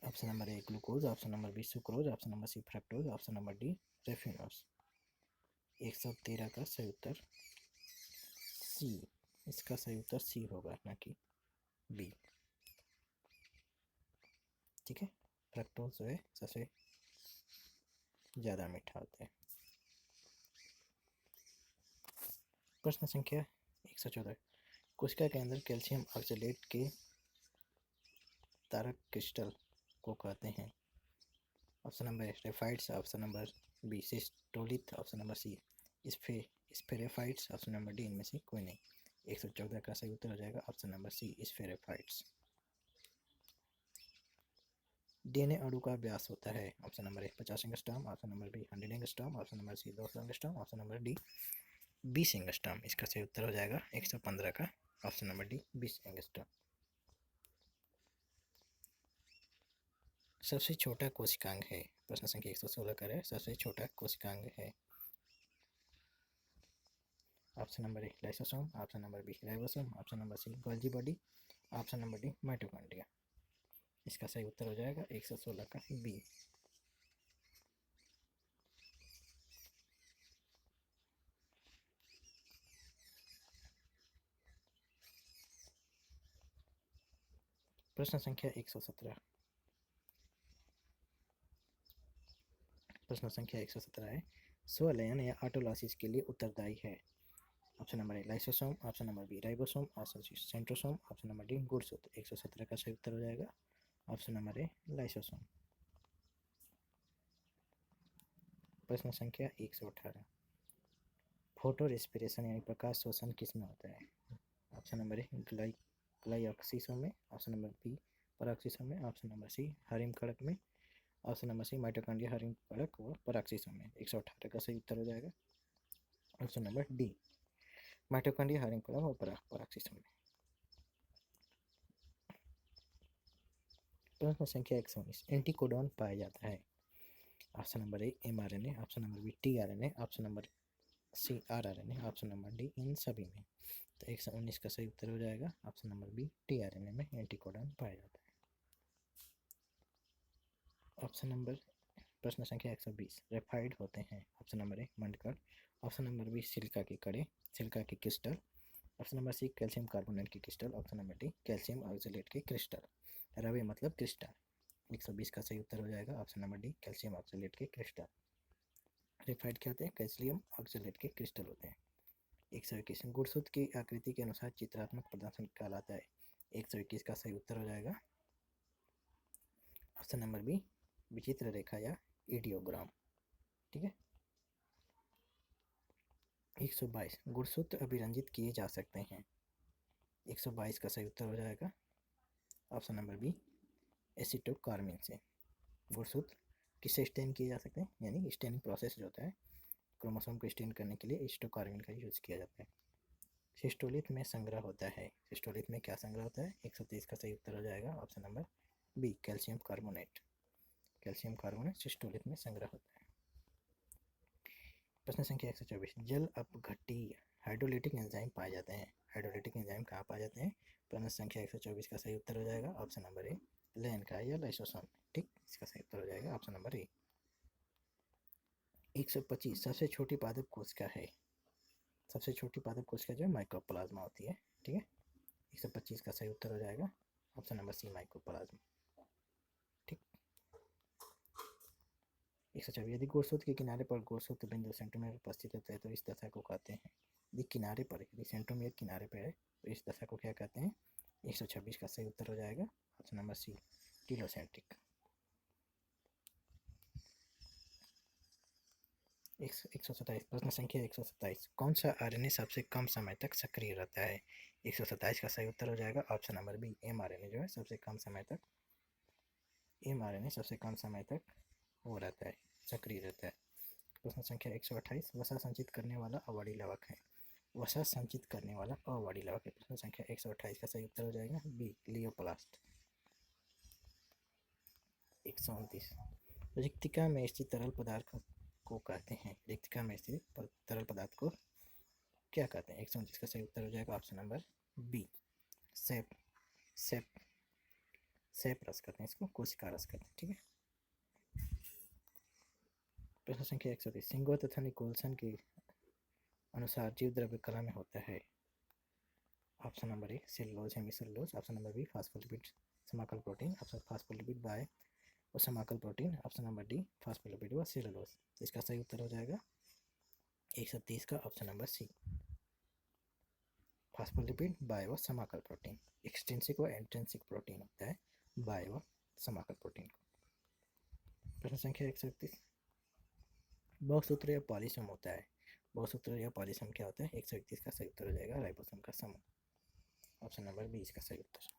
Option number A glucose, option number B sucrose, option number C fructose, option number D raffinose. 113 का सही उत्तर सी, इसका सही उत्तर सी होगा ना कि बी। ठीक है, फ्रक्टोज जो है सबसे ज़्यादा मीठा होता है। प्रश्न संख्या 114, कोशिका के अंदर कैल्शियम ऑक्सलेट के तारक क्रिस्टल को कहते हैं? Option number A raphides, option number B cystolith, option number C spheraphides, option number D इनमें से कोई नहीं। 114 का सही उत्तर हो जाएगा ऑप्शन नंबर सी स्फेरेफाइट्स। डीएनए अणु का व्यास होता है? Option number A 50 angstrom, option number B 100 angstrom, option number C 200 angstrom, option number D 20 angstrom. इसका सही उत्तर हो जाएगा 115 का ऑप्शन नंबर डी 20 एंगस्ट्रॉम। सबसे छोटा कोशिकांग है? प्रश्न संख्या 116 का है सबसे छोटा कोशिकांग है। Option number A lysosome, option number B ribosome, option number C Golgi body, option number D mitochondria. इसका सही उत्तर हो जाएगा 116 का बी। प्रश्न संख्या 117, प्रश्न संख्या 117 है स्वलयन या ऑटोलॉसिस के लिए उत्तरदायी है? Option number A lysosome, option number B ribosome, option C centrosome, option number D गुणसूत्र। 117 का सही उत्तर हो जाएगा ऑप्शन नंबर ए लाइसोसोम। प्रश्न संख्या 118, फोटो रेस्पिरेशन यानी प्रकाश शोषण किस में होता है? ऑप्शन नंबर ए ग्लाइऑक्सिसोम में, ऑप्शन नंबर बी पराक्सीसोम में, ऑप्शन नंबर सी हरिम कड़क में, ऑप्शन नंबर सी माइटोकॉन्ड्रिया हरिम कड़क व पराक्सीसोम में। 118 का सही उत्तर हो जाएगा ऑप्शन नंबर डी माइटोकॉन्ड्रिया हरिम कड़क व पराक्सीसोम में। प्रश्न संख्या 119, एंटीकोडॉन पाया जाता है? Option number A mRNA, option number B tRNA, option number C rRNA, option number D इन सभी में। तो 119 का सही उत्तर हो जाएगा ऑप्शन नंबर बी टीआरएनए में एंटीकोडॉन पाया जाता है। ऑप्शन नंबर प्रश्न संख्या 120, रेफाइड होते हैं? ऑप्शन नंबर ए मंडकड़, ऑप्शन नंबर बी सिलिका के कड़े, सिलिका के crystal, option number C calcium carbonate के crystal, option number D calcium oxalate के क्रिस्टल। रवे मतलब क्रिस्टल। 120 का सही उत्तर हो जाएगा option number D calcium oxalate के क्रिस्टल। रेफाइड क्या होते हैं? कैल्शियम ऑक्सलेट के क्रिस्टल होते हैं। 121, गुणसूत्र की आकृति के अनुसार चित्रात्मक प्रदर्शन कहलाता है? 121 का सही उत्तर हो जाएगा ऑप्शन नंबर बी विचित्र रेखा या इडियोग्राम। ठीक है। 122, गुणसूत्र अभिरंजित किए जा सकते हैं? 122 का सही उत्तर हो जाएगा ऑप्शन नंबर बी एसिटोकार्मिन से। गुणसूत्र किससे स्टेन किए जा सकते हैं? यानी स्टेनिंग प्रोसेस जो होता है क्रोमोसोम को स्टेन करने के लिए एसिटोकार्मिन का यूज किया जाता है। सिस्टोलिथ में संग्रह होता है? सिस्टोलिथ में क्या संग्रह होता है? 123 का सही उत्तर हो जाएगा option number B calcium carbonate. Calcium carbonate cystolith में संग्रह होता है। प्रश्न संख्या 124, जल अपघट्टीय हाइड्रोलिटिक एंजाइम पाए जाते हैं? हाइड्रोलिटिक एंजाइम कहाँ पाए जाते हैं? प्रश्न संख्या 124 का सही उत्तर हो जाएगा ऑप्शन नंबर ए लैन का या लाइसोसोम। ठीक, इसका सही उत्तर हो जाएगा ऑप्शन नंबर ए। 125, सबसे छोटी पादप कोशिका है? सबसे छोटी पादप कोशिका जो है माइकोप्लाज्मा होती है। ठीक है, 125 का सही उत्तर हो जाएगा ऑप्शन नंबर सी, माइकोप्लाज्मा। ठीक, 124, यदि गुणसूत्र के किनारे पर गुणसूत्र बिंदु सेंट्रोमियर उपस्थित होता है तो इस दशा को कहते हैं। यदि किनारे पर, यदि सेंट्रोमियर किनारे पर है तो इस दशा को क्या कहते हैं? 126 का सही उत्तर हो जाएगा ऑप्शन नंबर सी, टीलोसेंट्रिक। 127, प्रश्न संख्या 127, कौन सा आरएनए सबसे कम समय तक सक्रिय रहता है? 127 का सही उत्तर हो जाएगा ऑप्शन नंबर बी, एमआरएनए जो है सबसे कम समय तक, एमआरएनए सबसे कम समय तक वो रहता है, सक्रिय रहता है। प्रश्न संख्या 128, वसा संचित करने वाला अवाडी लवक है। वसा संचित करने वाला अवाडी लवक है। प्रश्न संख्या 128 का सही उत्तर हो जाएगा बी, लियोप्लास्ट। 129, रिक्तिका में स्थित तरल पदार्थ को कहते हैं। रिक्तिका में स्थित तरल पदार्थ को क्या कहते हैं? 129 का सही उत्तर हो जाएगा ऑप्शन नंबर बी, सेप सेप सेप रस कहते हैं इसको, कोशिका रस कहते हैं। ठीक है, प्रश्न संख्या 130, सिंगो तथा निकोलसन के अनुसार जीव द्रव्य कला में होता है। Option number A, cellulose hemicellulose, option number B, phospholipid समाकल प्रोटीन, ऑप्शन फास्फोलिपिड बाय और समाकल protein, option number D, phospholipid व सेलुलोज। इसका सही उत्तर हो जाएगा 130 का ऑप्शन नंबर सी, फास्फोलिपिड बाय व समाकल प्रोटीन। एक्सटेंसिक व एंट्रेंसिक प्रोटीन होता है बाय व समाकल प्रोटीन को। प्रश्न संख्या 131, बहुसूत्र या पॉलीसम होता है। बहुसूत्र या पॉलीसम क्या होता है? 131 का सही उत्तर हो जाएगा राइबोसोम का समूह, ऑप्शन नंबर 20 का सही उत्तर।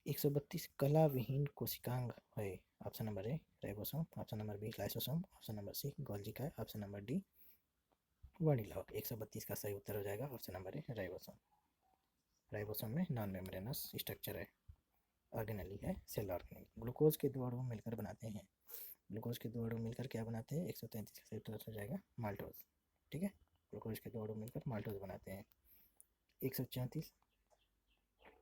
132, कला विहीन कोशिकांग है। Option number A, ribosome, option number B, lysosome, option number C, Golgi का, ऑप्शन नंबर डी, वाणिलावक। 132 का सही उत्तर हो जाएगा option number A, ribosome. Ribosome में नॉन मेम्ब्रेनस स्ट्रक्चर है, ऑर्गेनेली है, सेल ऑर्गेनेली। ग्लूकोज के दो अणु मिलकर बनाते हैं। ग्लूकोज के दो अणु मिलकर क्या बनाते हैं? 133 का सही उत्तर हो जाएगा माल्टोज। ठीक है, ग्लूकोज के दो अणु मिलकर माल्टोज बनाते हैं। 134,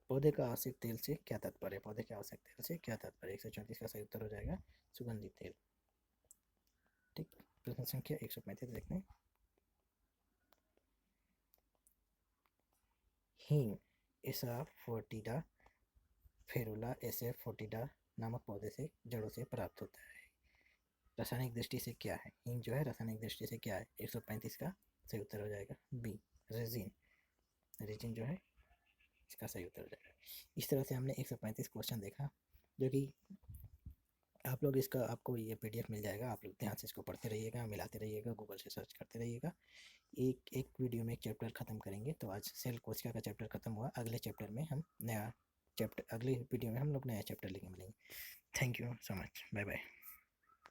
पौधे का आवश्यक तेल से क्या तात्पर्य? पौधे के आवश्यक तेल से क्या तात्पर्य? 134 का सही उत्तर हो जाएगा सुगंधित तेल। ठीक, प्रश्न संख्या 135 देखते हैं, हींग एसाफोटिडा फेरुला एसाफोटिडा नामक पौधे से जड़ों से प्राप्त होता है। रासायनिक दृष्टि से क्या है? हींग जो है रासायनिक दृष्टि से क्या है? 135 का सही उत्तर हो जाएगा बी, रेजिन। रेजिन जो है इसका सही उत्तर हो जाएगा। इस तरह से हमने 135 क्वेश्चन देखा, जो कि आप लोग इसका, आपको ये पीडीएफ मिल जाएगा, आप लोग ध्यान से इसको पढ़ते रहिएगा, मिलाते रहिएगा, गूगल से सर्च करते रहिएगा। एक एक वीडियो में एक चैप्टर खत्म करेंगे। तो आज सेल कोशिका का चैप्टर खत्म हुआ, अगले चैप्टर में हम नया चैप्टर, अगले वीडियो में हम लोग नया चैप्टर लेके मिलेंगे। Thank you so much, bye bye.